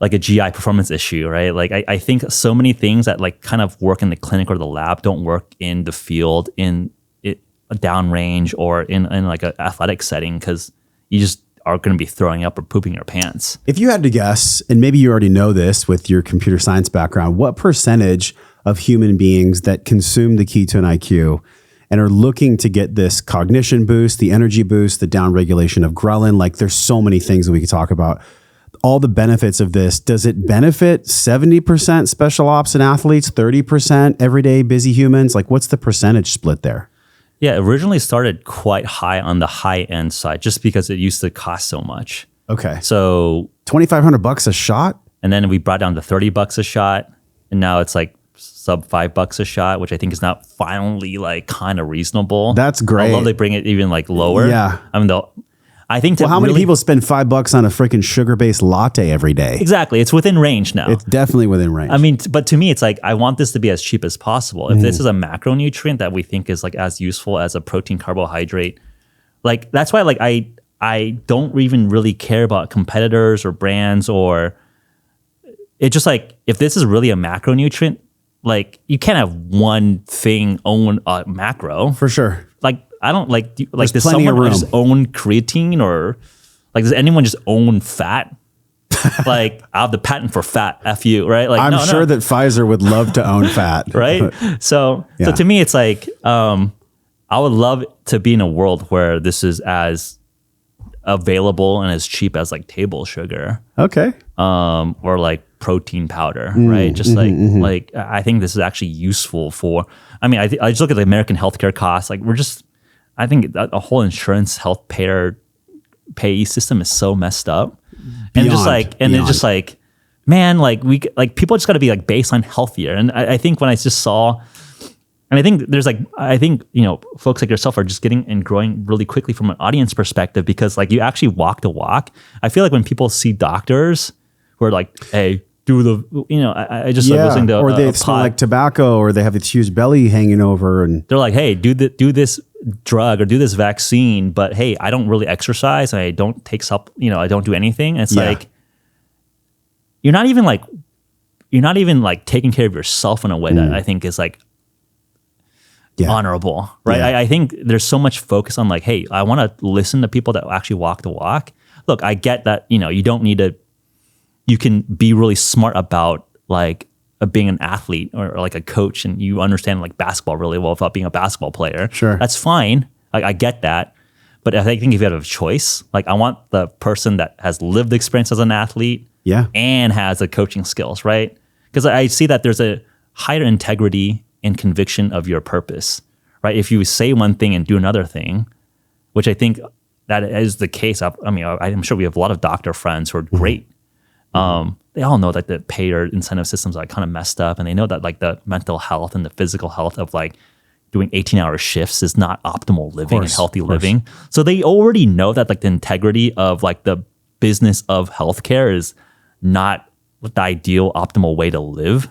GI performance issue, right? Like I think so many things that like kind of work in the clinic or the lab don't work in the field, in a downrange or in like an athletic setting, because you just are going to be throwing up or pooping your pants. If you had to guess, and maybe you already know this with your computer science background, what percentage of human beings that consume the ketone IQ and are looking to get this cognition boost, the energy boost, the downregulation of ghrelin, like there's so many things that we could talk about, all the benefits of this, does it benefit 70% special ops and athletes, 30% everyday busy humans? Like what's the percentage split there? Yeah, it originally started quite high on the high end side just because it used to cost so much. Okay. So $2,500 a shot? And then we brought down to $30 a shot. And now it's like sub $5 a shot, which I think is now finally like kind of reasonable. That's great. I love they bring it even like lower. Yeah. I mean, I think how many people spend $5 on a freaking sugar-based latte every day? Exactly. It's within range now. It's definitely within range. I mean, but to me, it's like, I want this to be as cheap as possible. If this is a macronutrient that we think is like as useful as a protein carbohydrate, like that's why like I don't even really care about competitors or brands, or it's just like, if this is really a macronutrient, like you can't have one thing own a macro. For sure. Like, I don't like, There's does plenty of someone room. just own creatine, or like, does anyone just own fat? Like, I have the patent for fat, F you, right? Like, I'm sure that Pfizer would love to own fat. right? So to me, it's like, I would love to be in a world where this is as available and as cheap as like table sugar, Okay. or like protein powder, right? Just like I think this is actually useful for. I mean, I just look at the American healthcare costs. Like, I think that a whole insurance health payee system is so messed up, and it's just like, man, like people just got to be like baseline healthier. And I think when I just saw. And I think folks like yourself are just getting and growing really quickly from an audience perspective, because like you actually walk the walk. I feel like when people see doctors who are like, hey, do the, I just like listening to or they smell like tobacco, or they have this huge belly hanging over, and they're like, hey, do this drug or do this vaccine, but hey, I don't really exercise and I don't take I don't do anything. And it's like, you're not even like taking care of yourself in a way that I think is like, honorable, right? Yeah. I think there's so much focus on like, hey, I want to listen to people that actually walk the walk. Look, I get that, you don't need to, you can be really smart about like being an athlete or like a coach, and you understand like basketball really well without being a basketball player. Sure. That's fine. I get that. But I think if you have a choice, like I want the person that has lived experience as an athlete and has the coaching skills, right? Because I see that there's a higher integrity and conviction of your purpose, right? If you say one thing and do another thing, which I think that is the case. I mean, I'm sure we have a lot of doctor friends who are great. They all know that the payer incentive systems are kind of messed up, and they know that like the mental health and the physical health of like doing 18-hour shifts is not optimal living and healthy living. So they already know that like the integrity of like the business of healthcare is not the ideal optimal way to live.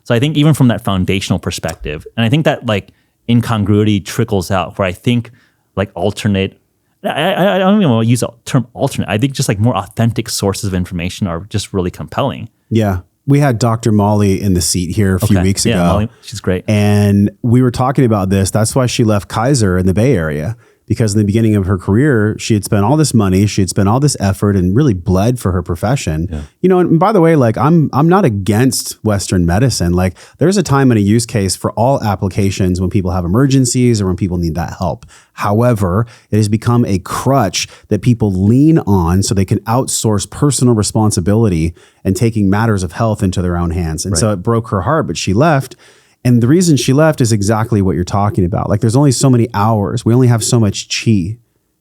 So I think even from that foundational perspective, and I think that like incongruity trickles out where I think like alternate, I don't even want to use the term alternate. I think just like more authentic sources of information are just really compelling. Yeah. We had Dr. Molly in the seat here a few weeks ago. Molly, she's great. And we were talking about this. That's why she left Kaiser in the Bay Area, because in the beginning of her career, she had spent all this money, she had spent all this effort and really bled for her profession. And by the way, like I'm not against Western medicine. Like there's a time and a use case for all applications when people have emergencies or when people need that help. However, it has become a crutch that people lean on so they can outsource personal responsibility and taking matters of health into their own hands. And so it broke her heart, but she left. And the reason she left is exactly what you're talking about. Like there's only so many hours. We only have so much chi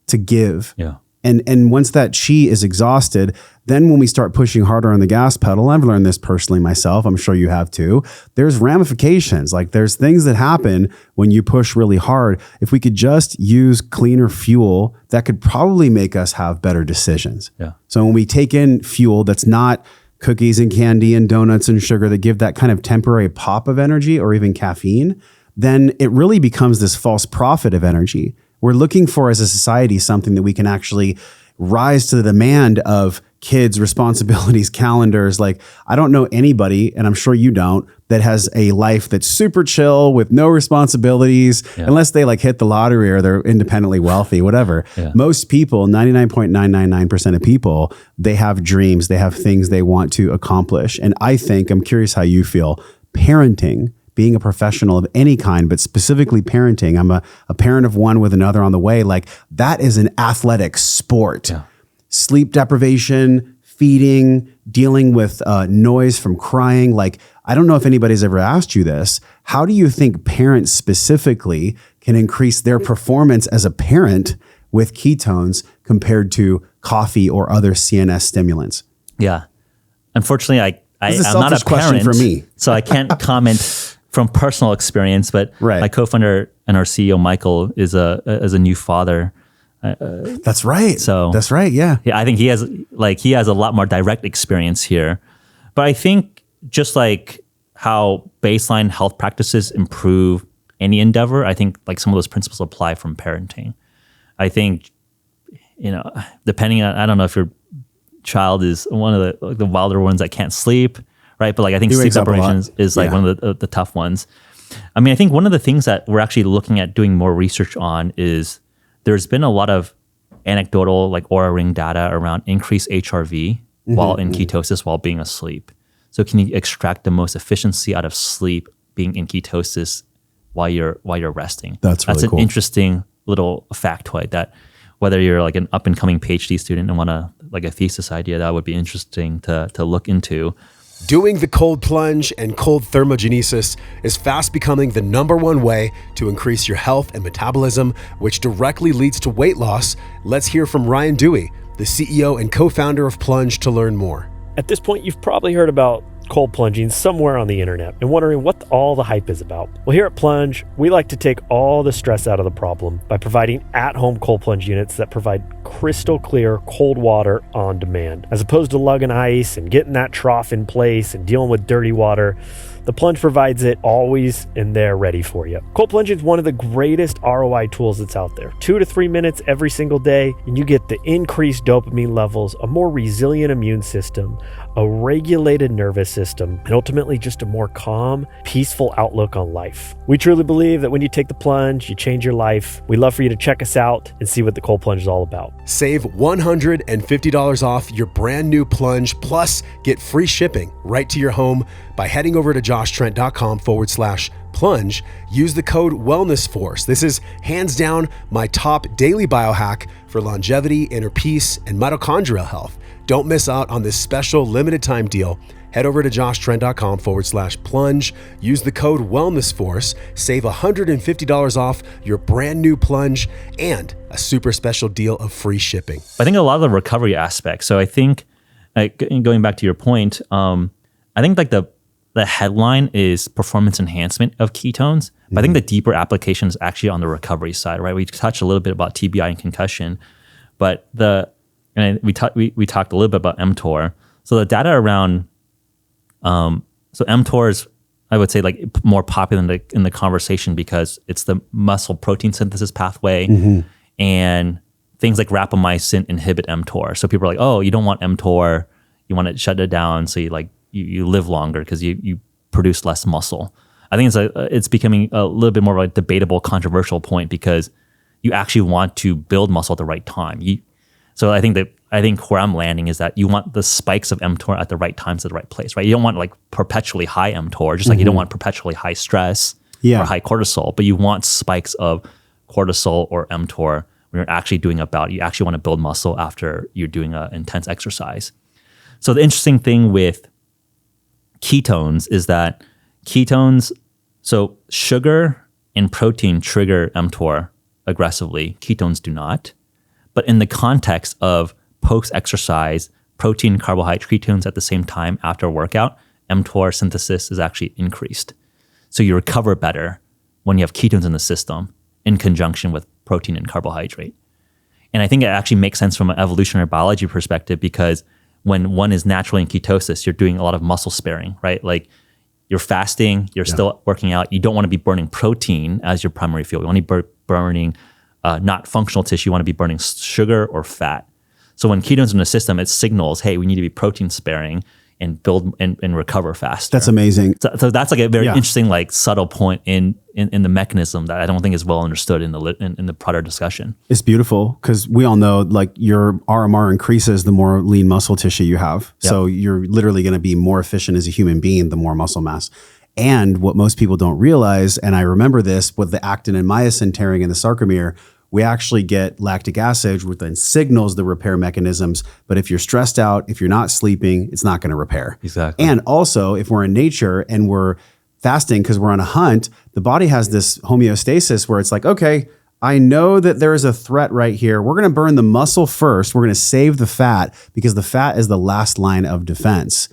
to give. Yeah. And once that chi is exhausted, then when we start pushing harder on the gas pedal, I've learned this personally myself, I'm sure you have too, there's ramifications. Like there's things that happen when you push really hard. If we could just use cleaner fuel, that could probably make us have better decisions. Yeah. So when we take in fuel that's not cookies and candy and donuts and sugar that give that kind of temporary pop of energy or even caffeine, then it really becomes this false prophet of energy. We're looking for as a society something that we can actually rise to the demand of kids, responsibilities, calendars. Like I don't know anybody, and I'm sure you don't, that has a life that's super chill with no responsibilities, unless they like hit the lottery or they're independently wealthy, whatever. Most people, 99.999% of people, they have dreams, they have things they want to accomplish. And I think, I'm curious how you feel, parenting, being a professional of any kind, but specifically parenting, I'm a parent of one with another on the way, like that is an athletic sport. Sleep deprivation, feeding, dealing with noise from crying. Like, I don't know if anybody's ever asked you this. How do you think parents specifically can increase their performance as a parent with ketones compared to coffee or other CNS stimulants? Yeah. Unfortunately, I'm not a question parent for me. so I can't comment from personal experience, but my co-founder and our CEO, Michael, is a new father. That's right. So that's right. Yeah. I think he has a lot more direct experience here, but I think just like how baseline health practices improve any endeavor, I think like some of those principles apply from parenting. I think depending on, I don't know if your child is one of the wilder ones that can't sleep, right? But like I think sleep deprivation is like one of the tough ones. I mean, I think one of the things that we're actually looking at doing more research on is there's been a lot of anecdotal like Oura ring data around increased HRV while in ketosis while being asleep. So can you extract the most efficiency out of sleep being in ketosis while you're resting? That's really an cool. Interesting little factoid that whether you're like an up and coming PhD student and want to like a thesis idea, that would be interesting to look into. Doing the cold plunge and cold thermogenesis is fast becoming the #1 way to increase your health and metabolism, which directly leads to weight loss. Let's hear from Ryan Dewey, the CEO and co-founder of Plunge, to learn more. At this point, you've probably heard about cold plunging somewhere on the internet and wondering what all the hype is about. Well, here at Plunge, we like to take all the stress out of the problem by providing at-home cold plunge units that provide crystal clear cold water on demand. As opposed to lugging ice and getting that trough in place and dealing with dirty water, the Plunge provides it always and there ready for you. Cold plunge is one of the greatest ROI tools that's out there. 2 to 3 minutes every single day, and you get the increased dopamine levels, a more resilient immune system, a regulated nervous system, and ultimately just a more calm, peaceful outlook on life. We truly believe that when you take the plunge, you change your life. We'd love for you to check us out and see what the cold plunge is all about. Save $150 off your brand new Plunge, plus get free shipping right to your home by heading over to joshtrent.com/plunge. Use the code WellnessForce. This is hands down my top daily biohack for longevity, inner peace, and mitochondrial health. Don't miss out on this special limited time deal. Head over to joshtrent.com/plunge. Use the code WellnessForce. Save $150 off your brand new Plunge and a super special deal of free shipping. I think a lot of the recovery aspects. So I think going back to your point, I think like the headline is performance enhancement of ketones. But I think the deeper application is actually on the recovery side, right? We touched a little bit about TBI and concussion, but we talked a little bit about mTOR. So the data around so mTOR is, I would say, like more popular in the conversation because it's the muscle protein synthesis pathway, and things like rapamycin inhibit mTOR. So people are like, oh, you don't want mTOR, you want to shut it down, so you live longer because you produce less muscle. I think it's becoming a little bit more of a debatable, controversial point because you actually want to build muscle at the right time. So I think where I'm landing is that you want the spikes of mTOR at the right times at the right place, right? You don't want like perpetually high mTOR, just like you don't want perpetually high stress or high cortisol, but you want spikes of cortisol or mTOR when you're actually doing you actually want to build muscle after you're doing an intense exercise. So the interesting thing with ketones is that so sugar and protein trigger mTOR aggressively, ketones do not. But in the context of post-exercise, protein, carbohydrate, ketones at the same time after a workout, mTOR synthesis is actually increased. So you recover better when you have ketones in the system in conjunction with protein and carbohydrate. And I think it actually makes sense from an evolutionary biology perspective because when one is naturally in ketosis, you're doing a lot of muscle sparing, right? Like you're fasting, you're still working out. You don't want to be burning protein as your primary fuel. You want to be burning not functional tissue. You want to be burning sugar or fat. So when ketones in the system, it signals, hey, we need to be protein sparing and build and recover faster. That's amazing. So that's like a very interesting, like subtle point in the mechanism that I don't think is well understood in the broader discussion. It's beautiful because we all know like your RMR increases the more lean muscle tissue you have. Yep. So you're literally going to be more efficient as a human being the more muscle mass. And what most people don't realize, and I remember this with the actin and myosin tearing in the sarcomere, we actually get lactic acid, which then signals the repair mechanisms. But if you're stressed out, if you're not sleeping, it's not going to repair. Exactly. And also, if we're in nature and we're fasting because we're on a hunt, the body has this homeostasis where it's like, okay, I know that there is a threat right here. We're going to burn the muscle first. We're going to save the fat because the fat is the last line of defense.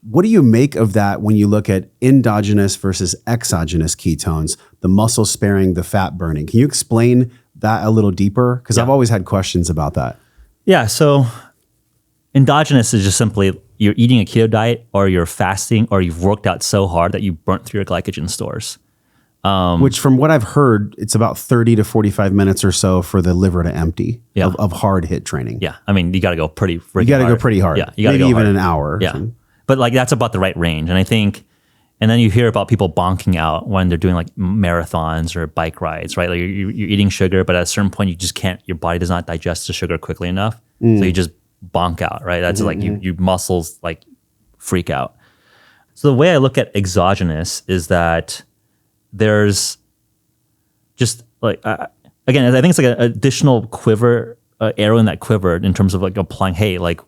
What do you make of that when you look at endogenous versus exogenous ketones, the muscle sparing, the fat burning? Can you explain that a little deeper? Because I've always had questions about that. Yeah. So endogenous is just simply you're eating a keto diet or you're fasting or you've worked out so hard that you burnt through your glycogen stores. Which from what I've heard, it's about 30 to 45 minutes or so for the liver to empty of hard hit training. Yeah. I mean, you got to go pretty hard. You got to go pretty hard. Yeah. You got to maybe go even hard. an hour. Yeah. But like that's about the right range. And I think, and then you hear about people bonking out when they're doing like marathons or bike rides, right? Like you're eating sugar, but at a certain point you just can't, your body does not digest the sugar quickly enough. So you just bonk out, right? That's like your muscles like freak out. So the way I look at exogenous is that there's just like, again, I think it's like an additional quiver, arrow in that quiver in terms of like applying, hey, like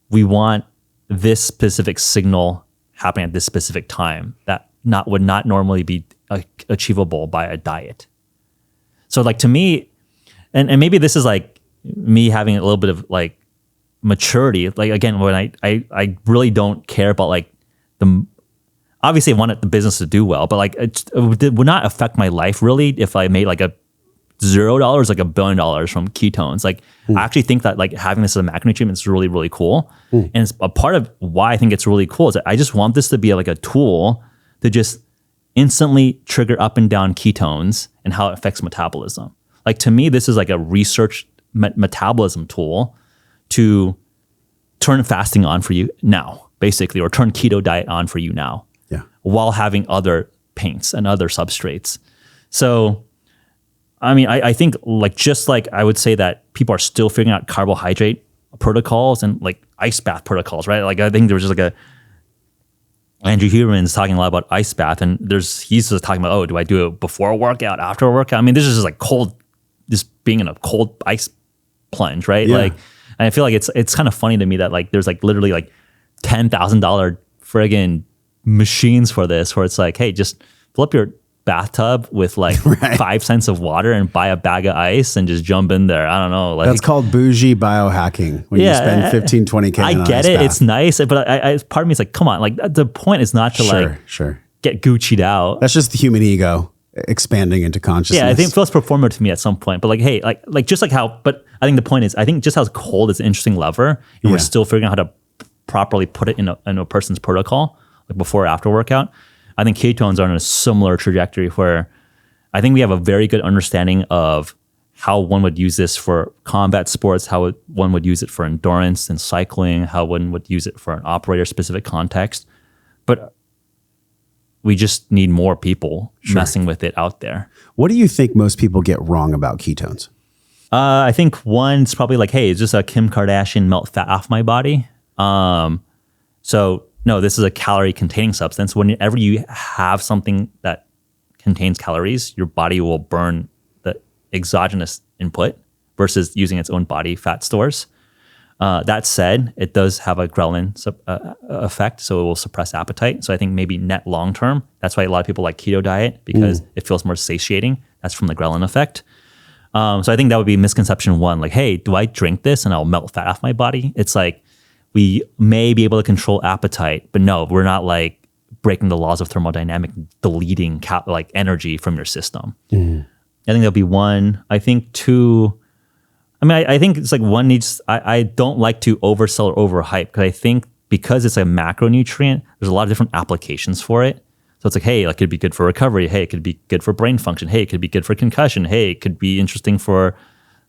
we want this specific signal happening at this specific time that would not normally be achievable by a diet. So like to me, and maybe this is like me having a little bit of like maturity. Like again, when I really don't care about like obviously I wanted the business to do well, but like it would not affect my life really if I made like a $0, like $1 billion from ketones. Like I actually think that like having this as a macronutrient is really, really cool. And it's a part of why I think it's really cool is that I just want this to be like a tool to just instantly trigger up and down ketones and how it affects metabolism. Like to me, this is like a research metabolism tool to turn fasting on for you now, basically, or turn keto diet on for you now, while having other paints and other substrates. So I mean, I think like just like I would say that people are still figuring out carbohydrate protocols and like ice bath protocols, right? Like I think there was just like H.V.M.N is talking a lot about ice bath, and he's just talking about, oh, do I do it before a workout, after a workout? I mean, this is just like cold, just being in a cold ice plunge, right? Like, and I feel like it's kind of funny to me that like there's like literally like $10,000 friggin' machines for this, where it's like, hey, just fill up your bathtub with like 5 cents of water and buy a bag of ice and just jump in there. I don't know. Like, that's called bougie biohacking when you spend 15, 20K. I get it. It's nice. But I part of me is like, come on, like the point is not to get Gucci'd out. That's just the human ego expanding into consciousness. Yeah, I think it feels performative to me at some point. But like, hey, like just like how, but I think the point is, I think just how cold is an interesting lever, and we're still figuring out how to properly put it in a person's protocol, like before or after workout. I think ketones are on a similar trajectory where I think we have a very good understanding of how one would use this for combat sports, how one would use it for endurance and cycling, how one would use it for an operator-specific context. But we just need more people messing with it out there. What do you think most people get wrong about ketones? I think one, it's probably like, hey, it's just a Kim Kardashian melt fat off my body. So no, this is a calorie-containing substance. Whenever you have something that contains calories, your body will burn the exogenous input versus using its own body fat stores. That said, it does have a ghrelin effect, so it will suppress appetite. So I think maybe net long-term, that's why a lot of people like keto diet, because it feels more satiating. That's from the ghrelin effect. So I think that would be misconception one. Like, hey, do I drink this and I'll melt fat off my body? It's like, we may be able to control appetite, but no, we're not like breaking the laws of thermodynamics, deleting like energy from your system. I think that'll be one. I think two, I mean, I think it's like one needs, I don't like to oversell or overhype, because I think because it's a macronutrient, there's a lot of different applications for it. So it's like, hey, like it could be good for recovery. Hey, it could be good for brain function. Hey, it could be good for concussion. Hey, it could be interesting for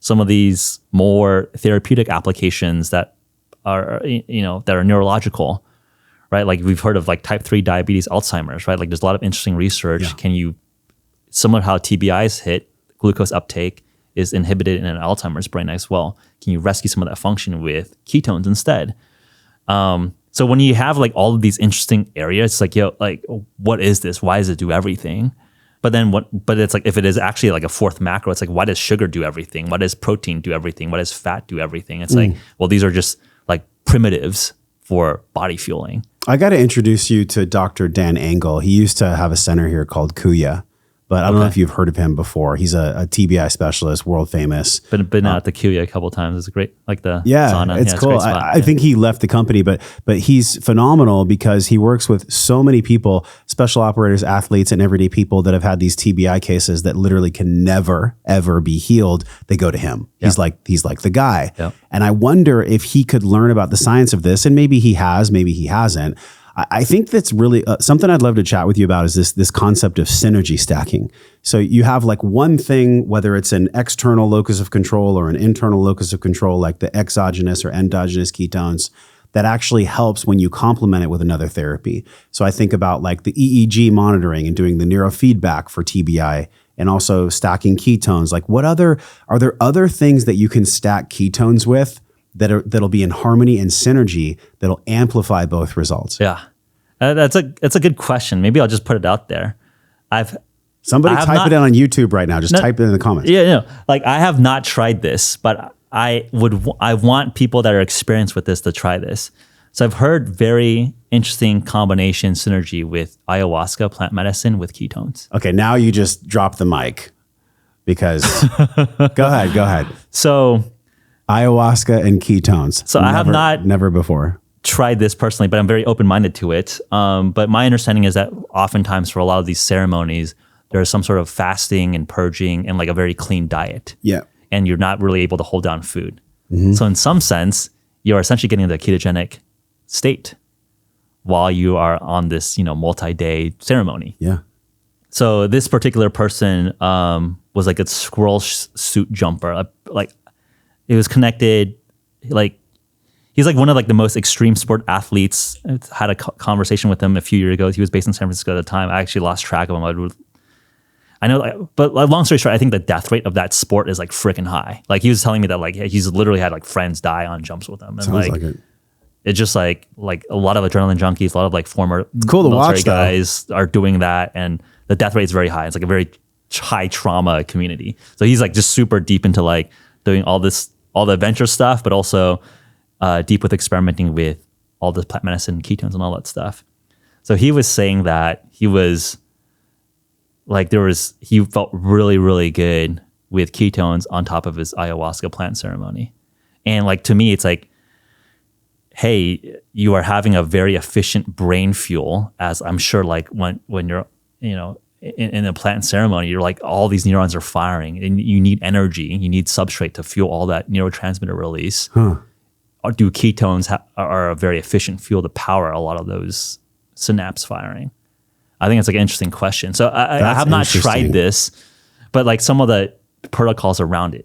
some of these more therapeutic applications that are, that are neurological, right? Like we've heard of like type 3 diabetes, Alzheimer's, right? Like there's a lot of interesting research. Yeah. Can you, similar to how TBIs hit, glucose uptake is inhibited in an Alzheimer's brain as well. Can you rescue some of that function with ketones instead? So when you have like all of these interesting areas, it's like, like what is this? Why does it do everything? But it's like, if it is actually like a fourth macro, it's like, why does sugar do everything? Why does protein do everything? Why does fat do everything? It's like, well, these are just like primitives for body fueling. I got to introduce you to Dr. Dan Engel. He used to have a center here called Kuya, but I don't know if you've heard of him before. He's a TBI specialist, world famous. Been out to Kuya a couple of times. It's great, like the sauna. It's cool. I think he left the company, but he's phenomenal because he works with so many people, special operators, athletes, and everyday people that have had these TBI cases that literally can never, ever be healed. They go to him. Yeah. He's like the guy. Yeah. And I wonder if he could learn about the science of this, and maybe he has, maybe he hasn't. I think that's really something I'd love to chat with you about is this concept of synergy stacking. So you have like one thing, whether it's an external locus of control or an internal locus of control, like the exogenous or endogenous ketones, that actually helps when you complement it with another therapy. So I think about like the EEG monitoring and doing the neurofeedback for TBI, and also stacking ketones. Like are there other things that you can stack ketones with that'll be in harmony and synergy that'll amplify both results? Yeah. That's a good question. Maybe I'll just put it out there. Somebody type it in on YouTube right now. Just type it in the comments. Yeah, like I have not tried this, but I want people that are experienced with this to try this. So I've heard very interesting combination synergy with ayahuasca plant medicine with ketones. Okay, now you just dropped the mic because go ahead. So ayahuasca and ketones. So I have never before tried this personally, but I'm very open-minded to it. But my understanding is that oftentimes for a lot of these ceremonies, there's some sort of fasting and purging and like a very clean diet. Yeah. And you're not really able to hold down food. Mm-hmm. So in some sense, you're essentially getting the ketogenic state while you are on this, multi-day ceremony. Yeah. So this particular person was like a squirrel suit jumper. Like it was connected, like he's like one of like the most extreme sport athletes. I had a conversation with him a few years ago. He was based in San Francisco at the time. I actually lost track of him. I know, but like, long story short, I think the death rate of that sport is like freaking high. Like he was telling me that like he's literally had like friends die on jumps with him, and sounds like it. It's just like a lot of adrenaline junkies, a lot of like former cool to military watch, guys are doing that, and the death rate is very high. It's like a very high trauma community. So he's like just super deep into like doing all the adventure stuff, but also deep with experimenting with all the plant medicine, ketones, and all that stuff. So he was saying that he was like he felt really, really good with ketones on top of his ayahuasca plant ceremony. And like, to me, it's like, hey, you are having a very efficient brain fuel, as I'm sure like when you're, in a plant ceremony, you're like, all these neurons are firing and you need energy, you need substrate to fuel all that neurotransmitter release. Or do ketones are a very efficient fuel to power a lot of those synapse firing? I think it's like an interesting question. So I have not tried this, but like some of the protocols around it.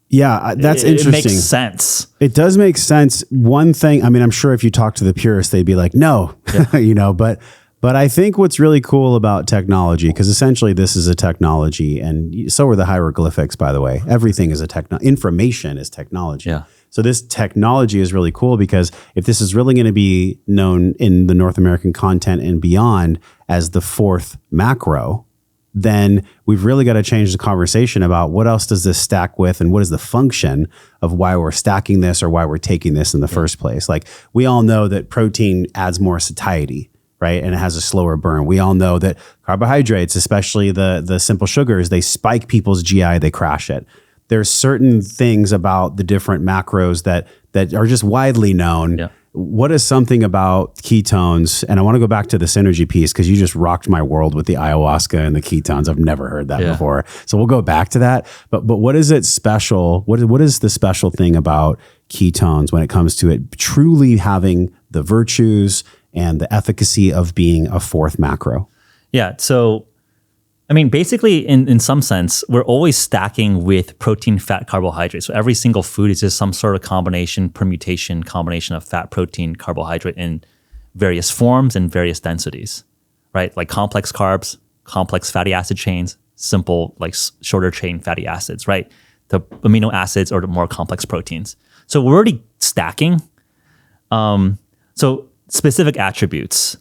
Yeah, that's interesting. It makes sense. It does make sense. One thing, I mean, I'm sure if you talk to the purists, they'd be like, no, yeah. But I think what's really cool about technology, because essentially this is a technology, and so are the hieroglyphics, by the way. Everything is information is technology. Yeah. So this technology is really cool because if this is really going to be known in the North American content and beyond as the fourth macro, then we've really got to change the conversation about what else does this stack with and what is the function of why we're stacking this or why we're taking this in the first place. Like we all know that protein adds more satiety, right? And it has a slower burn. We all know that carbohydrates, especially the simple sugars, they spike people's GI, they crash it. There's certain things about the different macros that are just widely known. Yeah. What is something about ketones? And I want to go back to the synergy piece because you just rocked my world with the ayahuasca and the ketones. I've never heard that before. So we'll go back to that. But what is it special? What is the special thing about ketones when it comes to it truly having the virtues and the efficacy of being a fourth macro? Yeah. So, I mean, basically, in some sense, we're always stacking with protein, fat, carbohydrate. So every single food is just some sort of permutation combination of fat, protein, carbohydrate in various forms and various densities, right? Like complex carbs, complex fatty acid chains, simple, like shorter chain fatty acids, right? The amino acids or the more complex proteins. So we're already stacking. So specific attributes.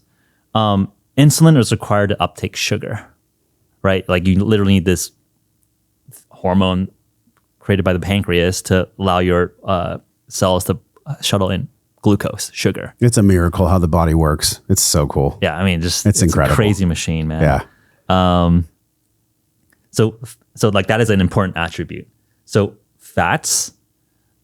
Insulin is required to uptake sugar. Right? Like you literally need this hormone created by the pancreas to allow your cells to shuttle in glucose, sugar. It's a miracle how the body works. It's so cool. Yeah. I mean, it's incredible. A crazy machine, man. Yeah. So like that is an important attribute. So fats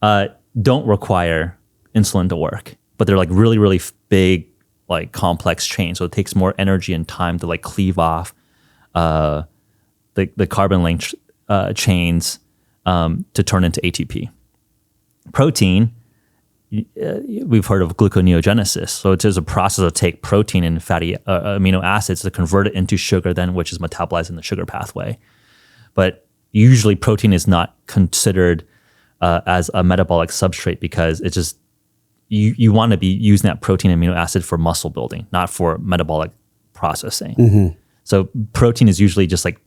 don't require insulin to work, but they're like really, really big, like complex chains. So it takes more energy and time to like cleave off the carbon link chains to turn into ATP. Protein we've heard of gluconeogenesis. So it's just a process of take protein and fatty amino acids to convert it into sugar, then which is metabolized in the sugar pathway. But usually protein is not considered as a metabolic substrate because it's just you want to be using that protein amino acid for muscle building, not for metabolic processing. So protein is usually just like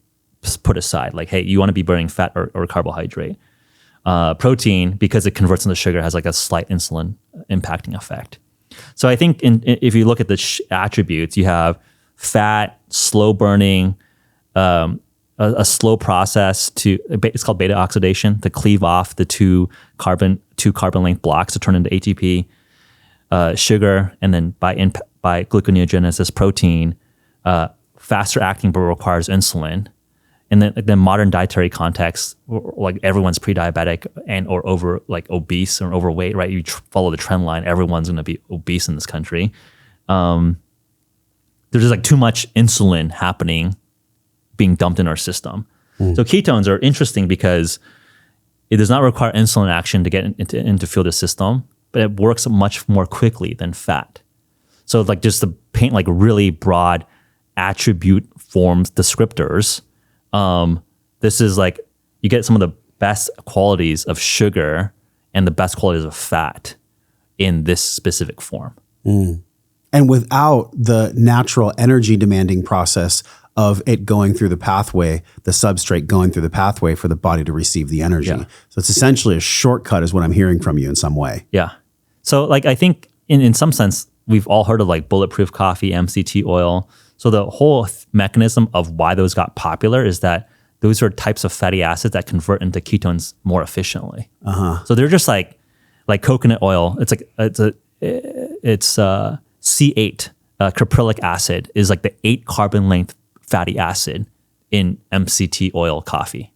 put aside, like, hey, you want to be burning fat or carbohydrate. Protein, because it converts into sugar, has like a slight insulin impacting effect. So I think if you look at the attributes, you have fat, slow burning, a slow process it's called beta oxidation, to cleave off the two carbon length blocks to turn into ATP, sugar, and then by gluconeogenesis, protein, faster acting but requires insulin. And then the modern dietary context, like everyone's pre-diabetic and or over like obese or overweight, right? You follow the trend line, everyone's going to be obese in this country. There's just like too much insulin happening, being dumped in our system. So ketones are interesting because it does not require insulin action to get into fuel the system, but it works much more quickly than fat. So like just to paint like really broad attribute forms descriptors, this is like you get some of the best qualities of sugar and the best qualities of fat in this specific form. And without the natural energy demanding process of it going through the pathway, the substrate going through the pathway for the body to receive the energy. Yeah. So it's essentially a shortcut is what I'm hearing from you in some way. Yeah. So like I think in some sense, we've all heard of like bulletproof coffee, MCT oil. So the whole mechanism of why those got popular is that those are types of fatty acids that convert into ketones more efficiently. So they're just like coconut oil. It's C8, caprylic acid is like the 8 carbon length fatty acid in MCT oil coffee,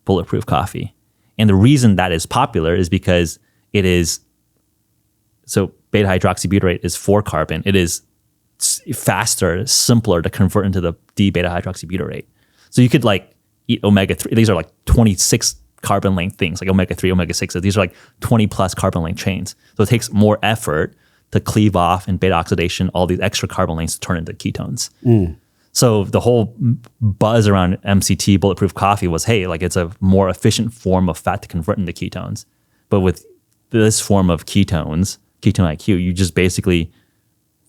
bulletproof coffee. And the reason that is popular is because it is, so beta hydroxybutyrate is 4 carbon. It is faster, simpler to convert into the D-beta hydroxybutyrate. So you could like eat omega-3. These are like 26 carbon length things, like omega-3, omega-6. These are like 20 plus carbon length chains. So it takes more effort to cleave off and beta oxidation, all these extra carbon lengths to turn into ketones. So the whole buzz around MCT bulletproof coffee was, hey, like it's a more efficient form of fat to convert into ketones. But with this form of ketones, ketone IQ, you just basically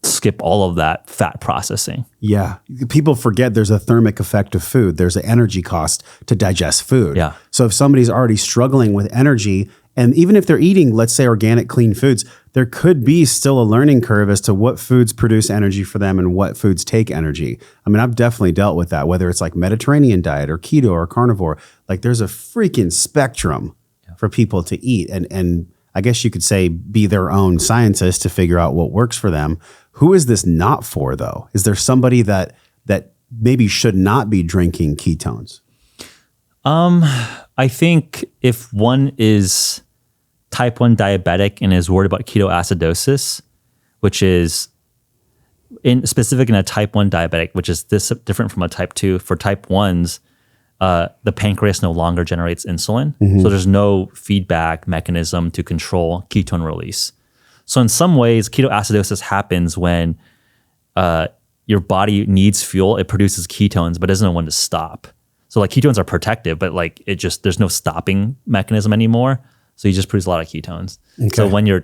skip all of that fat processing. Yeah. People forget there's a thermic effect of food. There's an energy cost to digest food. Yeah. So if somebody's already struggling with energy, and even if they're eating, let's say, organic, clean foods, there could be still a learning curve as to what foods produce energy for them and what foods take energy. I mean, I've definitely dealt with that, whether it's like Mediterranean diet or keto or carnivore. Like there's a freaking spectrum for people to eat. And I guess you could say be their own scientist to figure out what works for them. Who is this not for, though? Is there somebody that maybe should not be drinking ketones? I think if one is type 1 diabetic and is worried about ketoacidosis, which is specific in a type 1 diabetic, which is different from a type 2. For type 1s, the pancreas no longer generates insulin. So there's no feedback mechanism to control ketone release. So in some ways, ketoacidosis happens when your body needs fuel. It produces ketones, but doesn't know when to stop. So like ketones are protective, but like there's no stopping mechanism anymore. So you just produce a lot of ketones. Okay. So when you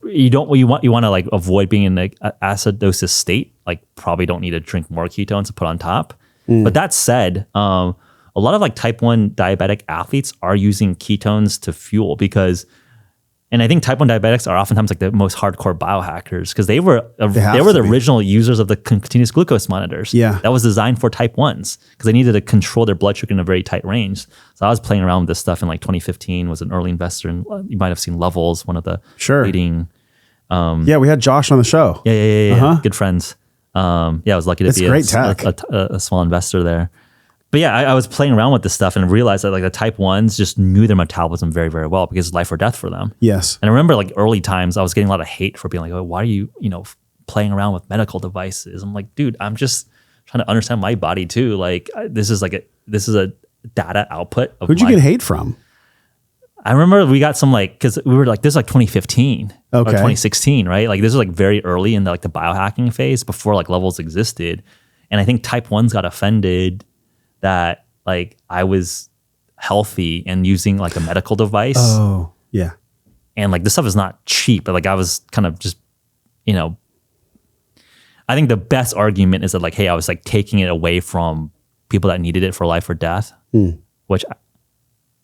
want to like avoid being in the acidosis state, like probably don't need to drink more ketones to put on top. But that said, a lot of like type 1 diabetic athletes are using ketones to fuel because, and I think type 1 diabetics are oftentimes like the most hardcore biohackers because they were the original users of the continuous glucose monitors. Yeah. That was designed for type 1s because they needed to control their blood sugar in a very tight range. So I was playing around with this stuff in like 2015, was an early investor, and you might have seen Levels, one of the leading. Yeah, we had Josh on the show. Yeah. Good friends. I was lucky to be a small investor there. But yeah, I was playing around with this stuff and realized that like the type 1s just knew their metabolism very, very well because it's life or death for them. Yes. And I remember like early times I was getting a lot of hate for being like, oh, why are you, playing around with medical devices? I'm like, dude, I'm just trying to understand my body too. Like this is a data output of Who'd you get hate from? I remember we got some like, because we were like, this is like 2015 or Okay. 2016, right? Like this was like very early in the, like the biohacking phase before like levels existed. And I think type 1s got offended that like I was healthy and using like a medical device. Oh, yeah. And like this stuff is not cheap, but like I was kind of just, you know, I think the best argument is that like, hey, I was like taking it away from people that needed it for life or death, which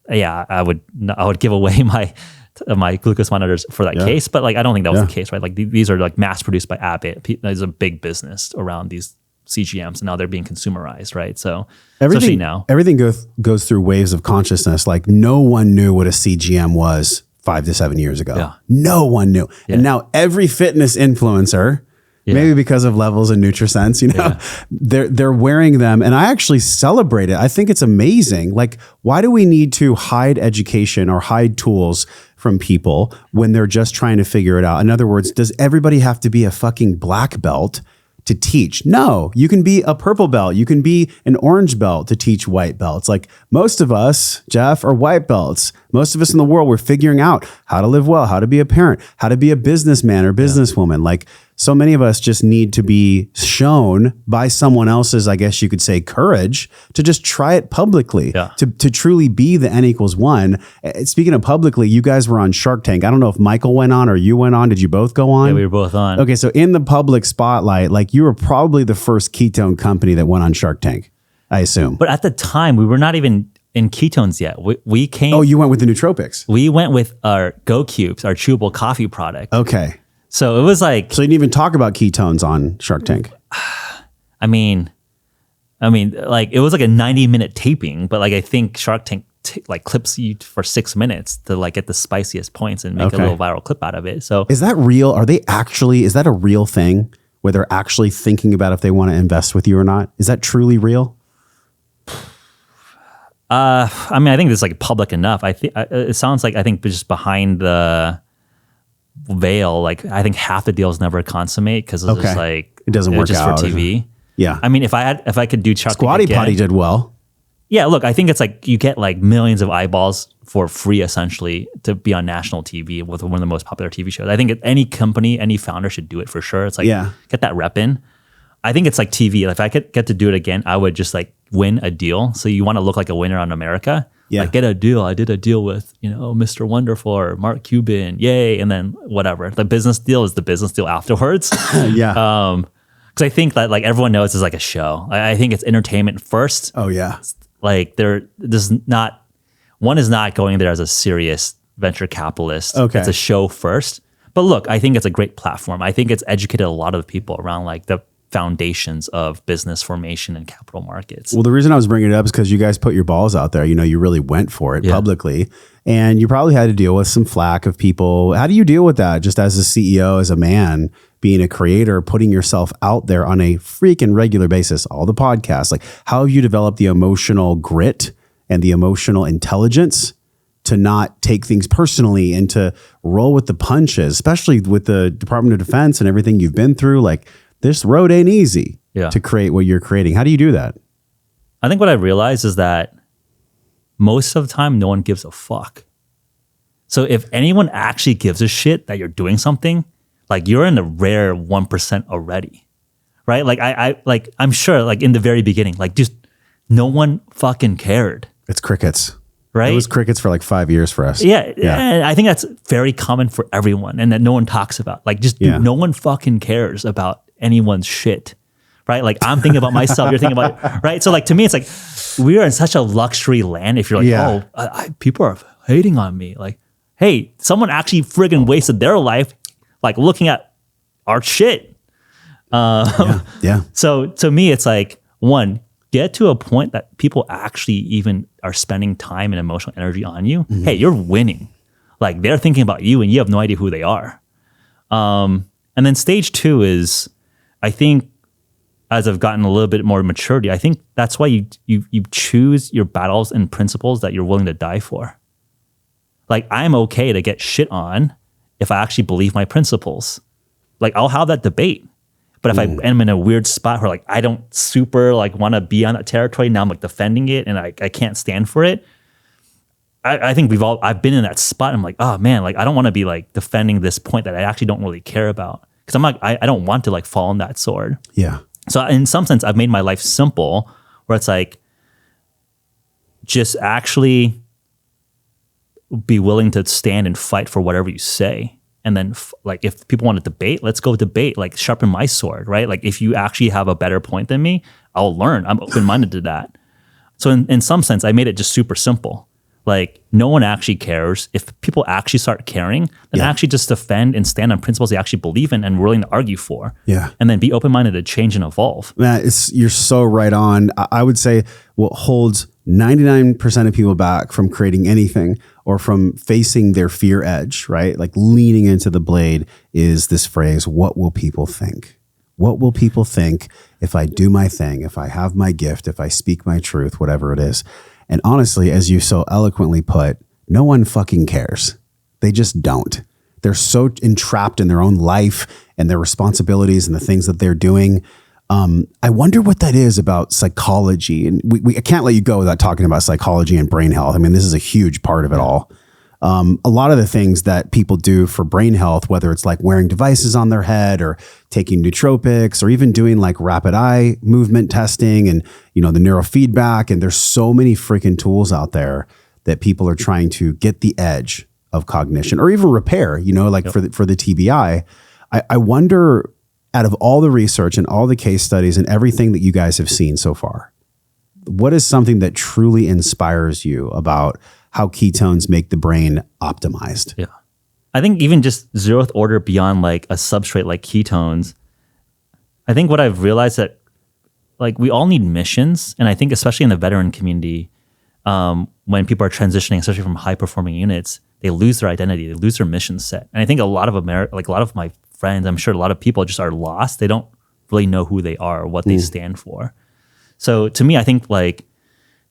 I would give away my glucose monitors for that case, but like I don't think that was the case, right? Like these are like mass produced by Abbott. There's a big business around these CGMs, and now they're being consumerized, right? So especially now, everything goes through waves of consciousness. Like no one knew what a CGM was 5 to 7 years ago. Yeah. No one knew, and now every fitness influencer. Maybe because of levels and NutriSense, you know, they're wearing them, and I actually celebrate it. I think it's amazing. Like, why do we need to hide education or hide tools from people when they're just trying to figure it out? In other words, does everybody have to be a fucking black belt to teach? No, you can be a purple belt. You can be an orange belt to teach white belts. Like most of us, Jeff, are white belts. Most of us in the world, we're figuring out how to live well, how to be a parent, how to be a businessman or businesswoman. Like so many of us just need to be shown by someone else's, I guess you could say, courage to just try it publicly, to truly be the N=1. Speaking of publicly, you guys were on Shark Tank. I don't know if Michael went on or you went on. Did you both go on? Yeah, we were both on. Okay, so in the public spotlight, like you were probably the first ketone company that went on Shark Tank, I assume. But at the time, we were not even in ketones yet. We came. Oh, you went with the nootropics. We went with our Go Cubes, our chewable coffee product. Okay. So it was like. So you didn't even talk about ketones on Shark Tank. I mean, like it was like a 90-minute taping, but like I think Shark Tank like clips you for 6 minutes to like get the spiciest points and make a little viral clip out of it. So is that real? Is that a real thing where they're actually thinking about if they want to invest with you or not? Is that truly real? I mean, I think it's like public enough. I think it sounds like I think just behind the veil, like I think half the deals never consummate because it's just like it doesn't work just out for TV. Yeah. I mean, if I could do Shark Tank Squatty again, Potty did well. Yeah, look, I think it's like you get like millions of eyeballs for free essentially to be on national TV with one of the most popular TV shows. I think any company, any founder should do it for sure. It's like get that rep in. I think it's like TV. If I could get to do it again, I would just like win a deal. So you want to look like a winner on America. Yeah. Like get a deal. I did a deal with, Mr. Wonderful or Mark Cuban. Yay. And then whatever. The business deal is the business deal afterwards. Yeah. Because I think that like everyone knows it's like a show. I think it's entertainment first. Oh yeah. Like one is not going there as a serious venture capitalist. Okay. It's a show first. But look, I think it's a great platform. I think it's educated a lot of people around like the foundations of business formation and capital markets. Well, the reason I was bringing it up is because you guys put your balls out there. You really went for it publicly, and you probably had to deal with some flack of people. How do you deal with that? Just as a CEO, as a man, being a creator, putting yourself out there on a freaking regular basis, all the podcasts. Like, how have you developed the emotional grit and the emotional intelligence to not take things personally and to roll with the punches, especially with the Department of Defense and everything you've been through? Like, this road ain't easy to create what you're creating. How do you do that? I think what I realized is that most of the time, no one gives a fuck. So if anyone actually gives a shit that you're doing something, like you're in the rare 1% already, right? Like I'm sure like in the very beginning, like just no one fucking cared. It's crickets. Right? It was crickets for like 5 years for us. Yeah. And I think that's very common for everyone and that no one talks about. Like just dude, no one fucking cares about anyone's shit, right? Like I'm thinking about myself, you're thinking about, right? So like to me, it's like we are in such a luxury land. If you're like, people are hating on me. Like, hey, someone actually friggin' wasted their life like looking at our shit. So to me, it's like, one, get to a point that people actually even are spending time and emotional energy on you. Mm-hmm. Hey, you're winning. Like they're thinking about you and you have no idea who they are. And then stage 2 is, I think as I've gotten a little bit more maturity, I think that's why you choose your battles and principles that you're willing to die for. Like I'm okay to get shit on if I actually believe my principles. Like I'll have that debate. But if I am in a weird spot where like I don't super like want to be on that territory, now I'm like defending it and I can't stand for it, I think I've been in that spot. I'm like, oh man, like I don't want to be like defending this point that I actually don't really care about. Cause I'm like, I don't want to like fall on that sword. Yeah. So in some sense, I've made my life simple where it's like, just actually be willing to stand and fight for whatever you say. And then like, if people want to debate, let's go debate, like sharpen my sword, right? Like if you actually have a better point than me, I'll learn. I'm open-minded to that. So in some sense, I made it just super simple. Like no one actually cares. If people actually start caring, then actually just defend and stand on principles they actually believe in and willing to argue for. Yeah. And then be open-minded to change and evolve. Man, you're so right on. I would say what holds 99% of people back from creating anything or from facing their fear edge, right? Like leaning into the blade is this phrase, what will people think? What will people think if I do my thing, if I have my gift, if I speak my truth, whatever it is? And honestly, as you so eloquently put, no one fucking cares. They just don't. They're so entrapped in their own life and their responsibilities and the things that they're doing. I wonder what that is about psychology. And I can't let you go without talking about psychology and brain health. I mean, this is a huge part of it all. A lot of the things that people do for brain health, whether it's like wearing devices on their head or taking nootropics or even doing like rapid eye movement testing and, the neurofeedback. And there's so many freaking tools out there that people are trying to get the edge of cognition or even repair, like for the TBI. I wonder, out of all the research and all the case studies and everything that you guys have seen so far, what is something that truly inspires you about how ketones make the brain optimized? Yeah. I think even just zeroth order beyond like a substrate like ketones, I think what I've realized that like we all need missions. And I think especially in the veteran community, when people are transitioning, especially from high performing units, they lose their identity, they lose their mission set. And I think a lot of a lot of my friends, I'm sure a lot of people just are lost. They don't really know who they are or what they stand for. So to me, I think like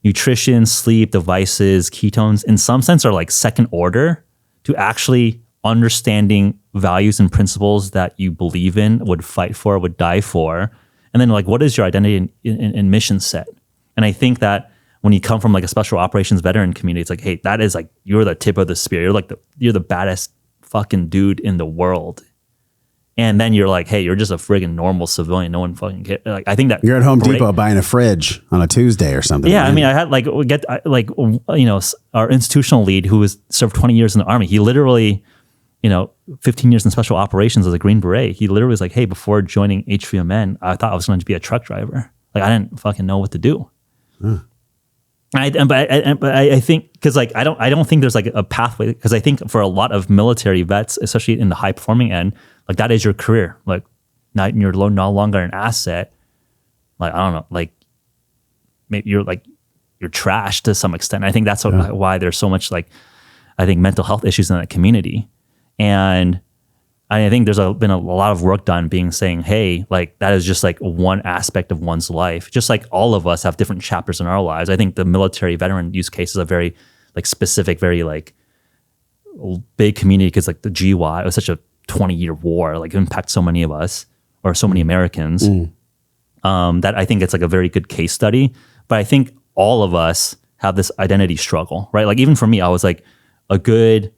nutrition, sleep, devices, ketones, in some sense are like second order to actually understanding values and principles that you believe in, would fight for, would die for. And then like, what is your identity and mission set? And I think that when you come from like a special operations veteran community, it's like, hey, that is like, you're the tip of the spear. You're the baddest fucking dude in the world. And then you're like, hey, you're just a friggin' normal civilian. No one fucking cares. Like, I think that you're at Home Depot buying a fridge on a Tuesday or something. Yeah, man. I mean, I had our institutional lead who was served 20 years in the Army. He literally, 15 years in special operations as a Green Beret. He literally was like, hey, before joining H.V.M.N, I thought I was going to be a truck driver. Like, I didn't fucking know what to do. But I think because like I don't think there's like a pathway, because I think for a lot of military vets, especially in the high performing end, like that is your career. Like now you're no longer an asset. Like I don't know, like maybe you're trash to some extent. I think that's why there's so much like I think mental health issues in that community, and I think there's been a lot of work done saying, hey, like that is just like one aspect of one's life. Just like all of us have different chapters in our lives. I think the military veteran use case is a very like specific, very like big community because like the GWAT, it was such a 20-year war, like it impacted so many of us or so many Americans that I think it's like a very good case study. But I think all of us have this identity struggle, right? Like even for me, I was like a good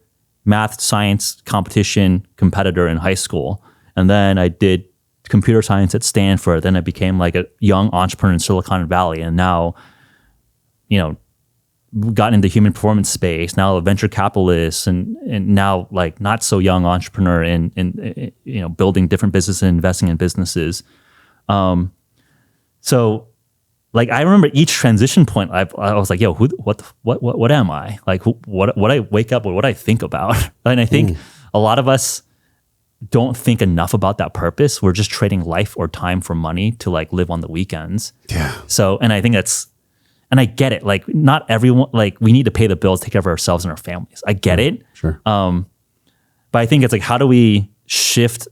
math science competition competitor in high school. And then I did computer science at Stanford. Then I became like a young entrepreneur in Silicon Valley. And now, got into human performance space, now a venture capitalist and now like not so young entrepreneur in building different businesses and investing in businesses. So like I remember each transition point, I was like, yo, what am I? Like what I wake up with, what I think about. And I think a lot of us don't think enough about that purpose. We're just trading life or time for money to like live on the weekends. Yeah. So, and I think and I get it. Like not everyone, like we need to pay the bills, take care of ourselves and our families. I get it. Sure. But I think it's like, how do we shift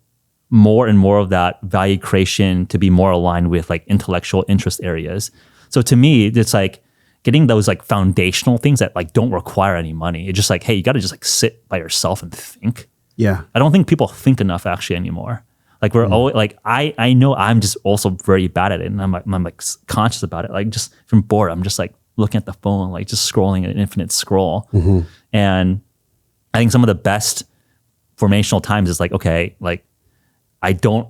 more and more of that value creation to be more aligned with like intellectual interest areas? So to me, it's like getting those like foundational things that like don't require any money. It's just like, hey, you got to just like sit by yourself and think. Yeah. I don't think people think enough actually anymore. Like we're always like, I know I'm just also very bad at it, and I'm like conscious about it. Like just from bored, I'm just like looking at the phone, like just scrolling an infinite scroll. And I think some of the best formational times is like, okay, like I don't,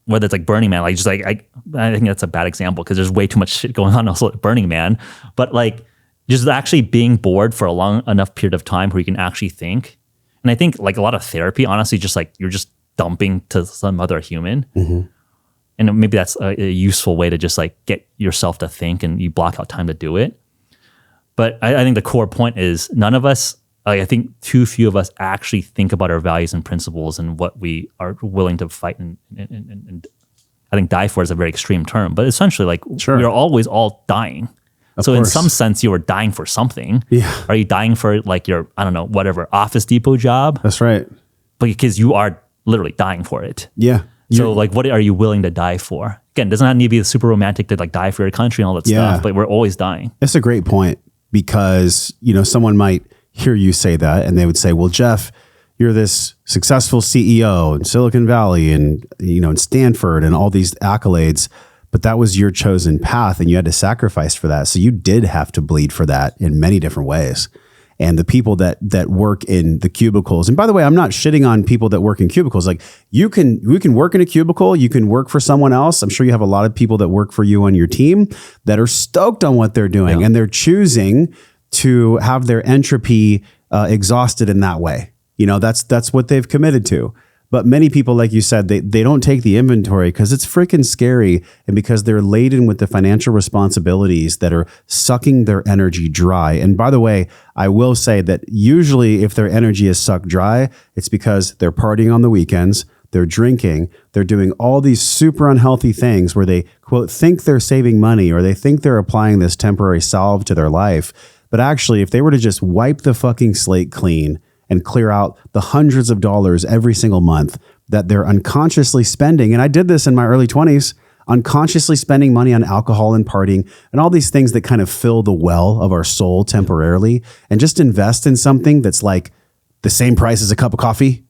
whether it's like Burning Man, like just like, I think that's a bad example because there's way too much shit going on also at Burning Man, but like just actually being bored for a long enough period of time where you can actually think. And I think like a lot of therapy, honestly, just like you're just dumping to some other human. And maybe that's a useful way to just like get yourself to think and you block out time to do it. But I think the core point is none of us, like, I think too few of us actually think about our values and principles and what we are willing to fight and I think die for is a very extreme term, but essentially like we're always all dying. So in some sense you are dying for something. Are you dying for like your, I don't know, whatever Office Depot job? That's right. But because you are literally dying for it. So like what are you willing to die for? Again, it doesn't have to be super romantic to like die for your country and all that stuff, but we're always dying. That's a great point because, you know, someone might hear you say that and they would say, well, Jeff, you're this successful CEO in Silicon Valley and, you know, in Stanford and all these accolades, but that was your chosen path and you had to sacrifice for that. So you did have to bleed for that in many different ways. And the people that work in the cubicles, and by the way, I'm not shitting on people that work in cubicles. Like you can work in a cubicle, you can work for someone else. I'm sure you have a lot of people that work for you on your team that are stoked on what they're doing and they're choosing to have their entropy exhausted in that way. You know, that's what they've committed to. But many people, like you said, they don't take the inventory because it's freaking scary and because they're laden with the financial responsibilities that are sucking their energy dry. And by the way, I will say that usually if their energy is sucked dry, it's because they're partying on the weekends, they're drinking, they're doing all these super unhealthy things where they, quote, think they're saving money or they think they're applying this temporary salve to their life. But actually, if they were to just wipe the fucking slate clean and clear out the hundreds of dollars every single month that they're unconsciously spending. And I did this in my early 20s, unconsciously spending money on alcohol and partying and all these things that kind of fill the well of our soul temporarily and just invest in something that's like the same price as a cup of coffee.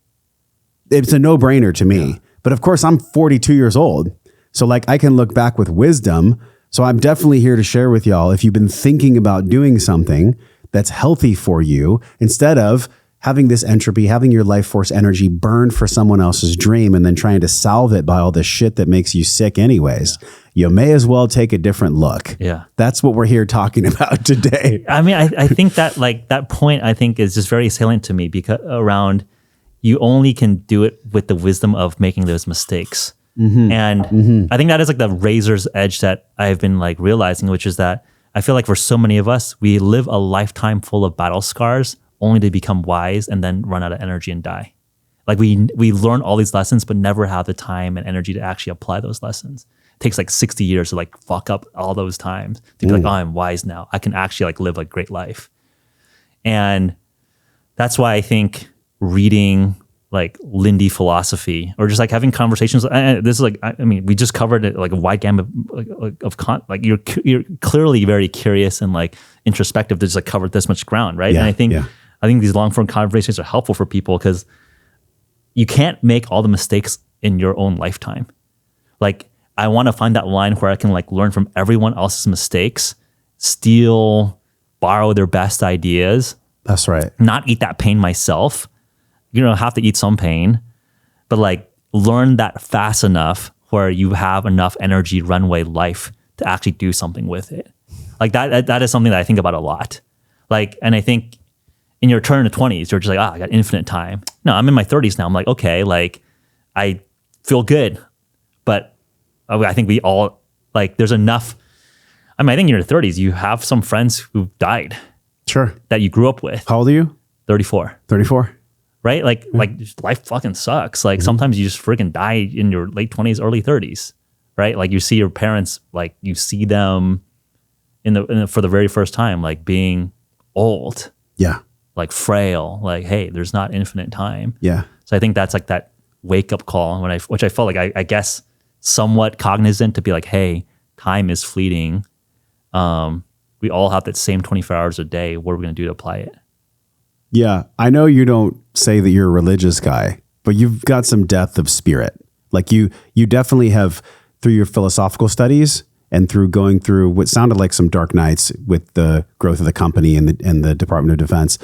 It's a no-brainer to me. But of course, I'm 42 years old. So like I can look back with wisdom. So I'm definitely here to share with y'all if you've been thinking about doing something that's healthy for you instead of having this entropy, having your life force energy burned for someone else's dream and then trying to salve it by all the shit that makes you sick anyways. You may as well take a different look. That's what we're here talking about today. I mean, I think that like that point I think is just very salient to me because around you only can do it with the wisdom of making those mistakes. And I think that is like the razor's edge that I've been like realizing, which is that I feel like for so many of us, we live a lifetime full of battle scars only to become wise and then run out of energy and die. Like we learn all these lessons, but never have the time and energy to actually apply those lessons. It takes like 60 years to like fuck up all those times to be like, oh, I'm wise now. I can actually like live a great life. And that's why I think reading like Lindy philosophy or just like having conversations. This is like, I mean, we just covered it like a wide gamut of like you're clearly very curious and like introspective to just like cover this much ground, right? And I think these long form conversations are helpful for people because you can't make all the mistakes in your own lifetime. Like I want to find that line where I can like learn from everyone else's mistakes, steal, borrow their best ideas. That's right. Not eat that pain myself. You know, have to eat some pain, but like learn that fast enough where you have enough energy, runway, life to actually do something with it. Like that is something that I think about a lot. Like, and I think in your turn to 20s, you're just like, I got infinite time. No, I'm in my 30s now. I'm like, okay, like I feel good, but I think we all like, there's enough. I mean, I think in your 30s, you have some friends who died. Sure. That you grew up with. How old are you? 34. 34. Right? Like life fucking sucks. Like sometimes you just freaking die in your late 20s, early 30s, right? Like you see your parents, like you see them for the very first time, like being old. Yeah. Like frail, like, hey, there's not infinite time. Yeah. So I think that's like that wake up call which I felt like I guess somewhat cognizant to be like, hey, time is fleeting. We all have that same 24 hours a day. What are we going to do to apply it? Yeah, I know you don't say that you're a religious guy, but you've got some depth of spirit. Like you definitely have, through your philosophical studies and through going through what sounded like some dark nights with the growth of the company and the Department of Defense,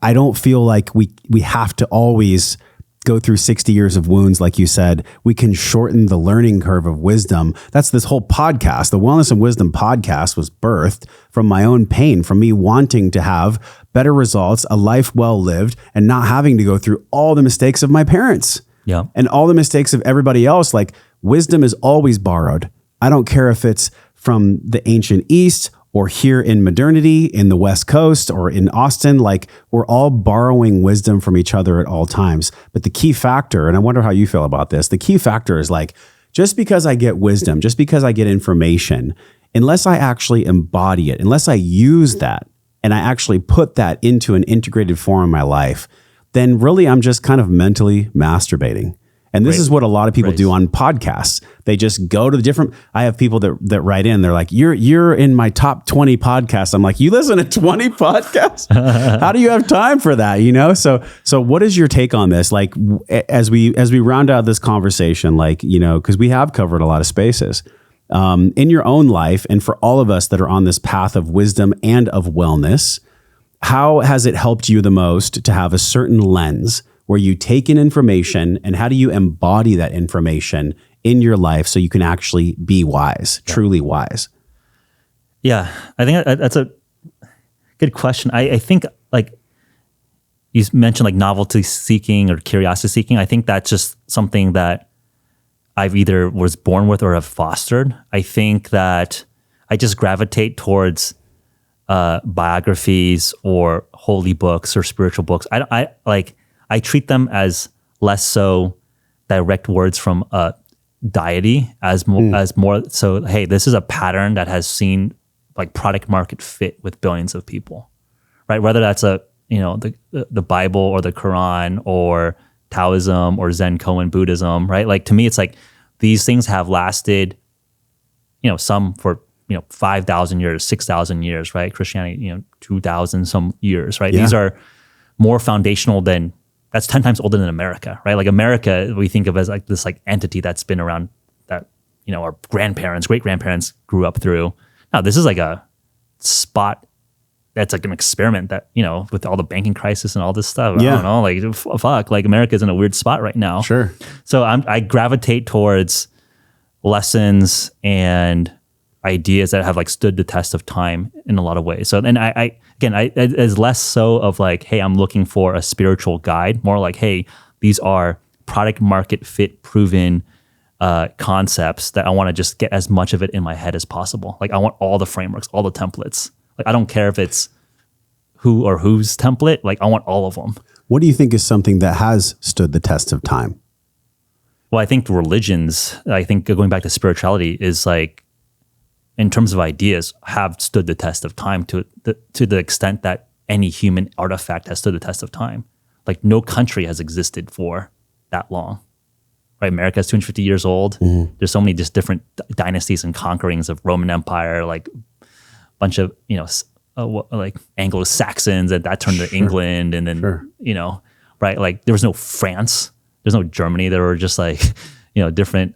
I don't feel like we have to always go through 60 years of wounds. Like you said, we can shorten the learning curve of wisdom. That's this whole podcast. The Wellness and Wisdom podcast was birthed from my own pain, from me wanting to have better results, a life well lived, and not having to go through all the mistakes of my parents and all the mistakes of everybody else. Like, wisdom is always borrowed. I don't care if it's from the ancient East or here in modernity, in the West Coast or in Austin. Like, we're all borrowing wisdom from each other at all times. But the key factor, and I wonder how you feel about this, the key factor is like, just because I get wisdom, just because I get information, unless I actually embody it, unless I use that and I actually put that into an integrated form in my life, then really I'm just kind of mentally masturbating. And this is what a lot of people do on podcasts. They just go to the different, I have people that write in, they're like, you're in my top 20 podcasts. I'm like, you listen to 20 podcasts? How do you have time for that? You know? So what is your take on this? Like, as we round out this conversation, like, you know, cause we have covered a lot of spaces, in your own life. And for all of us that are on this path of wisdom and of wellness, how has it helped you the most to have a certain lens where you take in information, and how do you embody that information in your life so you can actually be wise, truly wise? Yeah, I think that's a good question. I think, like you mentioned, like novelty seeking or curiosity seeking. I think that's just something that I've either was born with or have fostered. I think that I just gravitate towards biographies or holy books or spiritual books. I treat them as less so direct words from a deity as more so, hey, this is a pattern that has seen like product market fit with billions of people, right? Whether that's the Bible or the Quran or Taoism or Zen Koan Buddhism, right? Like, to me, it's like these things have lasted, some for 5,000 years, 6,000 years, right? Christianity, 2,000 some years, right? These are more foundational than. That's 10 times older than America, right? Like, America, we think of as like this like entity that's been around that, our grandparents, great grandparents grew up through. Now, this is like a spot that's like an experiment that, with all the banking crisis and all this stuff. I don't know, like, fuck, like America's in a weird spot right now. Sure. So I gravitate towards lessons and ideas that have like stood the test of time in a lot of ways. So, and I is less so of like, hey, I'm looking for a spiritual guide, more like, hey, these are product market fit proven concepts that I want to just get as much of it in my head as possible. Like, I want all the frameworks, all the templates. Like, I don't care if it's who or whose template, like, I want all of them. What do you think is something that has stood the test of time? Well, I think religions, I think going back to spirituality is like, in terms of ideas, have stood the test of time to the extent that any human artifact has stood the test of time. Like, no country has existed for that long, right? America is 250 years old. Mm-hmm. There's so many just different dynasties and conquerings of Roman Empire, like a bunch of, like Anglo-Saxons, and that turned to England. And then, right? Like, there was no France. There's no Germany. There were just like, different,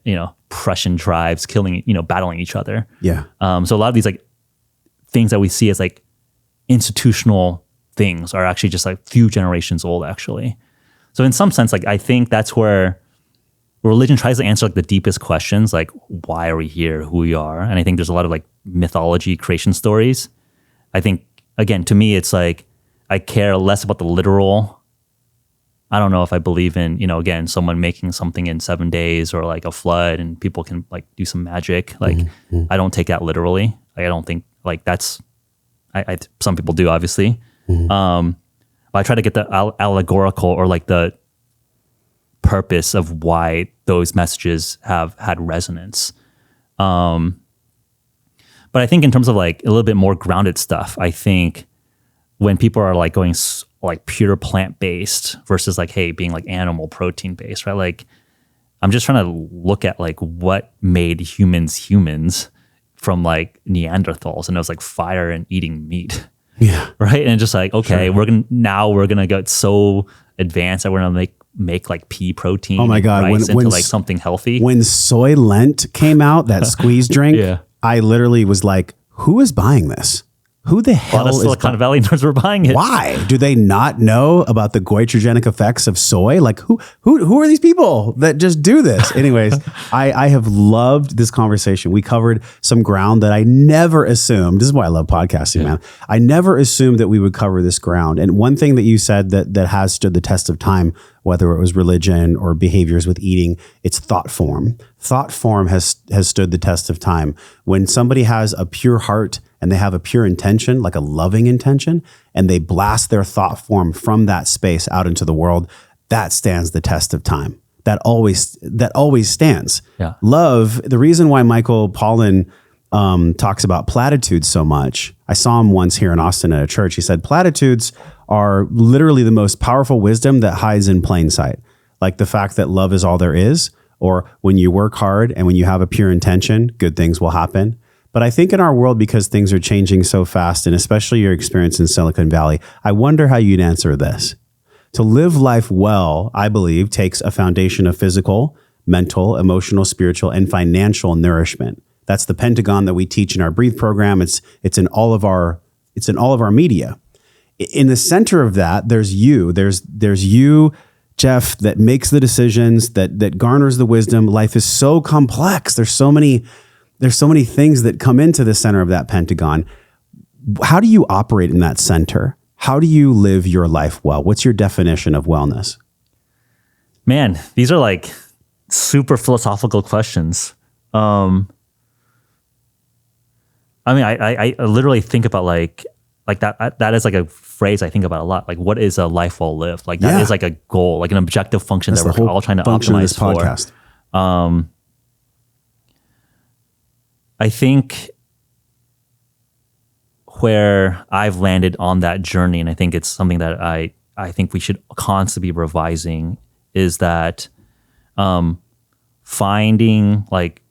Prussian tribes killing, battling each other. Yeah. So a lot of these like things that we see as like institutional things are actually just like few generations old, actually. So in some sense, like, I think that's where religion tries to answer like the deepest questions, like, why are we here, who we are? And I think there's a lot of like mythology creation stories. I think, again, to me, it's like, I care less about the literal. I don't know if I believe in, again, someone making something in 7 days or like a flood and people can like do some magic. Like, I don't take that literally. Like, I don't think like that's, some people do, obviously. But I try to get the allegorical or like the purpose of why those messages have had resonance. But I think in terms of like a little bit more grounded stuff, I think when people are like going like pure plant-based versus like, hey, being like animal protein-based, right? Like, I'm just trying to look at like what made humans from like Neanderthals, and it was like fire and eating meat. Yeah. Right. And just like, okay, we're gonna get so advanced that we're gonna make like pea protein. Oh my God. When into like something healthy. When Soylent came out, that squeeze drink, I literally was like, who is buying this? Who the A hell lot of is Silicon Valley nerds were buying it. Why? Do they not know about the goitrogenic effects of soy? Like who are these people that just do this? Anyways, I have loved this conversation. We covered some ground that I never assumed. This is why I love podcasting, man. I never assumed that we would cover this ground. And one thing that you said that has stood the test of time, whether it was religion or behaviors with eating, it's thought form. Thought form has stood the test of time. When somebody has a pure heart and they have a pure intention, like a loving intention, and they blast their thought form from that space out into the world, that stands the test of time. That always stands. Yeah. Love, the reason why Michael Pollan talks about platitudes so much, I saw him once here in Austin at a church. He said, platitudes are literally the most powerful wisdom that hides in plain sight. Like the fact that love is all there is, or when you work hard and when you have a pure intention, good things will happen. But I think in our world, because things are changing so fast, and especially your experience in Silicon Valley, I wonder how you'd answer this. To live life well, I believe, takes a foundation of physical, mental, emotional, spiritual, and financial nourishment. That's the Pentagon that we teach in our Breathe program. It's in all of our media. In the center of that, there's you. There's you, Jeff, that makes the decisions, that garners the wisdom. Life is so complex. There's so many things that come into the center of that Pentagon. How do you operate in that center? How do you live your life well? What's your definition of wellness? Man, these are like super philosophical questions. I mean, I literally think about like that is like a phrase I think about a lot. Like, what is a life well lived? Like that is like a goal, like an objective function that we're all trying to optimize for. Podcast. I think where I've landed on that journey, and I think it's something that I think we should constantly be revising, is that finding like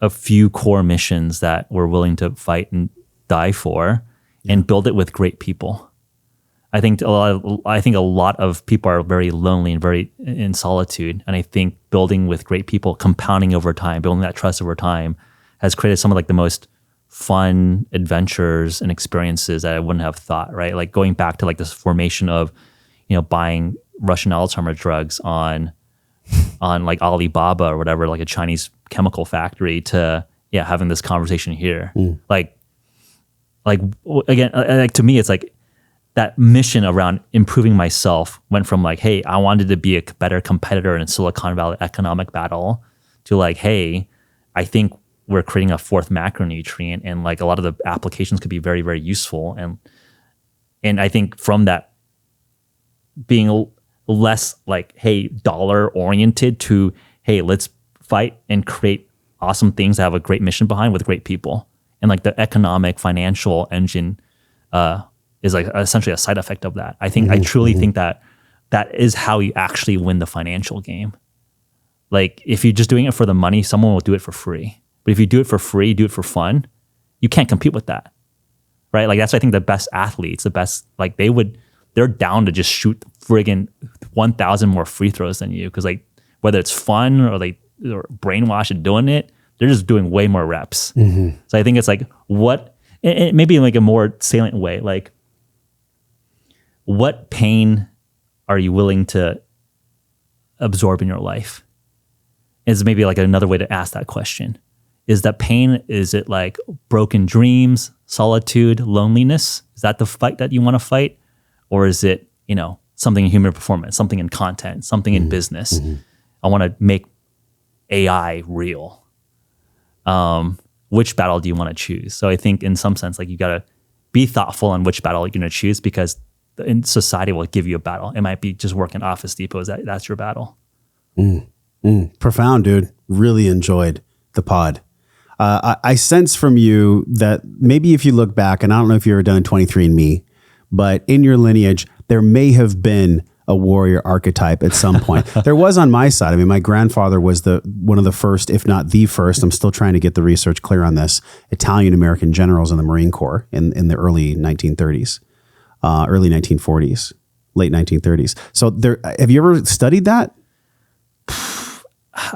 a few core missions that we're willing to fight and die for, and build it with great people. I think a lot of people are very lonely and very in solitude, and I think building with great people, compounding over time, building that trust over time, has created some of like the most fun adventures and experiences that I wouldn't have thought, right? Like going back to like this formation of, buying Russian Alzheimer drugs on like Alibaba or whatever, like a Chinese chemical factory, to having this conversation here. Like again, like to me, it's like that mission around improving myself went from like, hey, I wanted to be a better competitor in a Silicon Valley economic battle, to like, hey, I think we're creating a fourth macronutrient, and like a lot of the applications could be very, very useful. And I think from that being less like, hey, dollar oriented, to, hey, let's fight and create awesome things that have a great mission behind with great people. And like the economic financial engine is like essentially a side effect of that. I think I truly think that is how you actually win the financial game. Like if you're just doing it for the money, someone will do it for free. But if you do it for free, do it for fun, you can't compete with that, right? Like that's why I think the best athletes, like they're down to just shoot friggin' 1,000 more free throws than you, because like whether it's fun or like or brainwashed and doing it, they're just doing way more reps. So I think it's like maybe in like a more salient way, like what pain are you willing to absorb in your life? Is maybe like another way to ask that question. Is that pain, is it like broken dreams, solitude, loneliness? Is that the fight that you want to fight? Or is it, something in human performance, something in content, something in business? I want to make AI real. Which battle do you want to choose? So I think in some sense, like you got to be thoughtful on which battle you're going to choose, because in society will give you a battle. It might be just working Office Depot. That's your battle. Profound, dude. Really enjoyed the pod. I sense from you that maybe if you look back, and I don't know if you've ever done 23andMe, but in your lineage, there may have been a warrior archetype at some point. There was on my side. I mean, my grandfather was one of the first, if not the first, I'm still trying to get the research clear on this, Italian-American generals in the Marine Corps in the early 1930s, early 1940s, late 1930s. So have you ever studied that?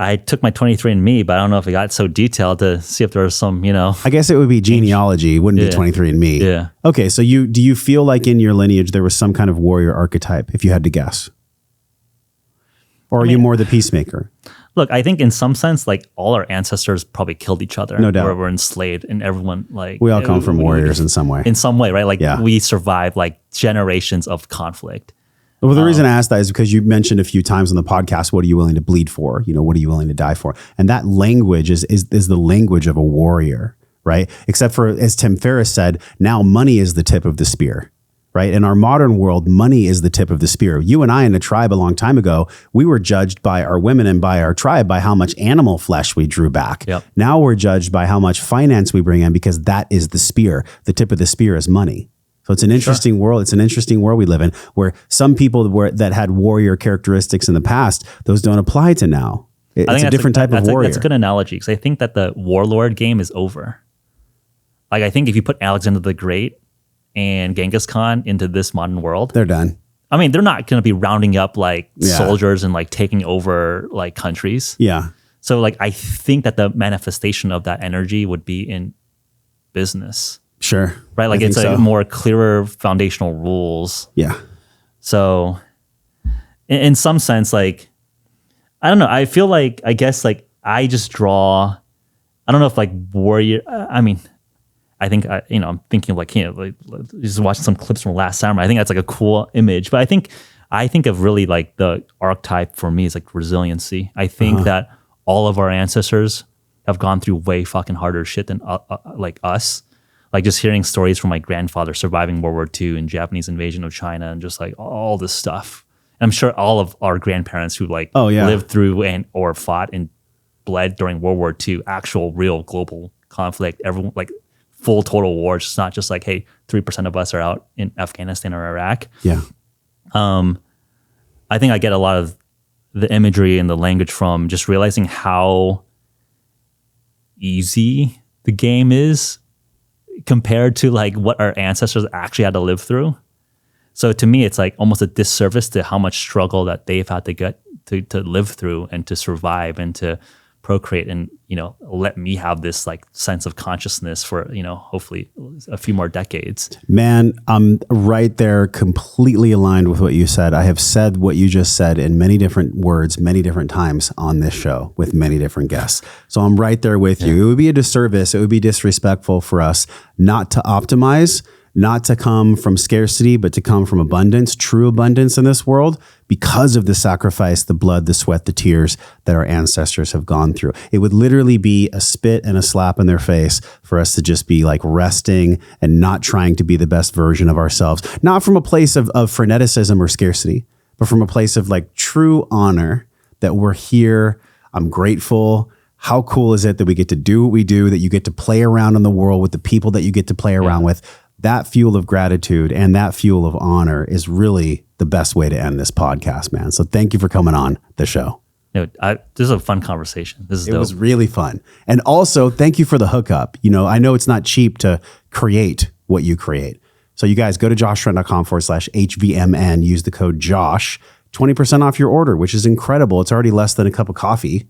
I took my 23andMe, but I don't know if it got so detailed to see if there was some, I guess it would be genealogy. It wouldn't be 23andMe. Yeah. Okay. So do you feel like in your lineage there was some kind of warrior archetype, if you had to guess? Or are you more the peacemaker? Look, I think in some sense, like all our ancestors probably killed each other. No doubt. Or were enslaved, and everyone we all come from warriors in some way. In some way, right? Like we survived like generations of conflict. Well, the reason I asked that is because you mentioned a few times on the podcast, what are you willing to bleed for? What are you willing to die for? And that language is the language of a warrior, right? Except for, as Tim Ferriss said, now money is the tip of the spear, right? In our modern world, money is the tip of the spear. You and I in a tribe a long time ago, we were judged by our women and by our tribe by how much animal flesh we drew back. Yep. Now we're judged by how much finance we bring in, because that is the spear. The tip of the spear is money. So it's an interesting world. It's an interesting world we live in, where some people that had warrior characteristics in the past, those don't apply to now. It's a different type of warrior. That's a good analogy, because I think that the warlord game is over. Like, I think if you put Alexander the Great and Genghis Khan into this modern world, they're done. I mean, they're not going to be rounding up like soldiers and like taking over like countries. Yeah. So like, I think that the manifestation of that energy would be in business. Sure. Right. Like it's a more clearer foundational rules. Yeah. So in some sense, like, I don't know. I feel like, I guess like I just draw, I don't know if like warrior, I mean, I think, I'm thinking of like, just watching some clips from Last Samurai. I think that's like a cool image, but I think of really like the archetype for me is like resiliency. I think that all of our ancestors have gone through way fucking harder shit than like us. Like just hearing stories from my grandfather surviving World War II and Japanese invasion of China and just like all this stuff. And I'm sure all of our grandparents who like lived through and or fought and bled during World War II, actual real global conflict, everyone like full total war. It's not just like, hey, 3% of us are out in Afghanistan or Iraq. Yeah. I think I get a lot of the imagery and the language from just realizing how easy the game is compared to like what our ancestors actually had to live through. So to me, it's like almost a disservice to how much struggle that they've had to get to live through and to survive and to procreate and, let me have this like sense of consciousness for, hopefully a few more decades. Man, I'm right there, completely aligned with what you said. I have said what you just said in many different words, many different times on this show with many different guests. So I'm right there with you. It would be a disservice. It would be disrespectful for us not to optimize, not to come from scarcity, but to come from abundance, true abundance in this world, because of the sacrifice, the blood, the sweat, the tears that our ancestors have gone through. It would literally be a spit and a slap in their face for us to just be like resting and not trying to be the best version of ourselves, not from a place of freneticism or scarcity, but from a place of like true honor that we're here. I'm grateful. How cool is it that we get to do what we do, that you get to play around in the world with the people that you get to play around with? That fuel of gratitude and that fuel of honor is really the best way to end this podcast, man. So thank you for coming on the show. This is a fun conversation. This is dope. It was really fun. And also thank you for the hookup. I know it's not cheap to create what you create. So you guys go to joshtrent.com/H.V.M.N. Use the code JOSH, 20% off your order, which is incredible. It's already less than a cup of coffee.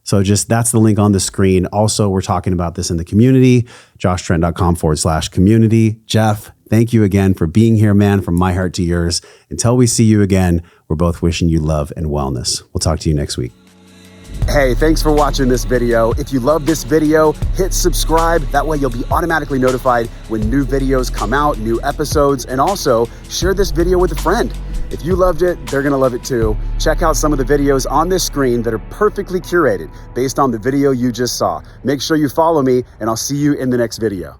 So that's the link on the screen. Also, we're talking about this in the community, joshtrent.com/community. Jeff, thank you again for being here, man, from my heart to yours. Until we see you again, we're both wishing you love and wellness. We'll talk to you next week. Hey, thanks for watching this video. If you love this video, hit subscribe. That way you'll be automatically notified when new videos come out, new episodes, and also share this video with a friend. If you loved it, they're gonna love it too. Check out some of the videos on this screen that are perfectly curated based on the video you just saw. Make sure you follow me, and I'll see you in the next video.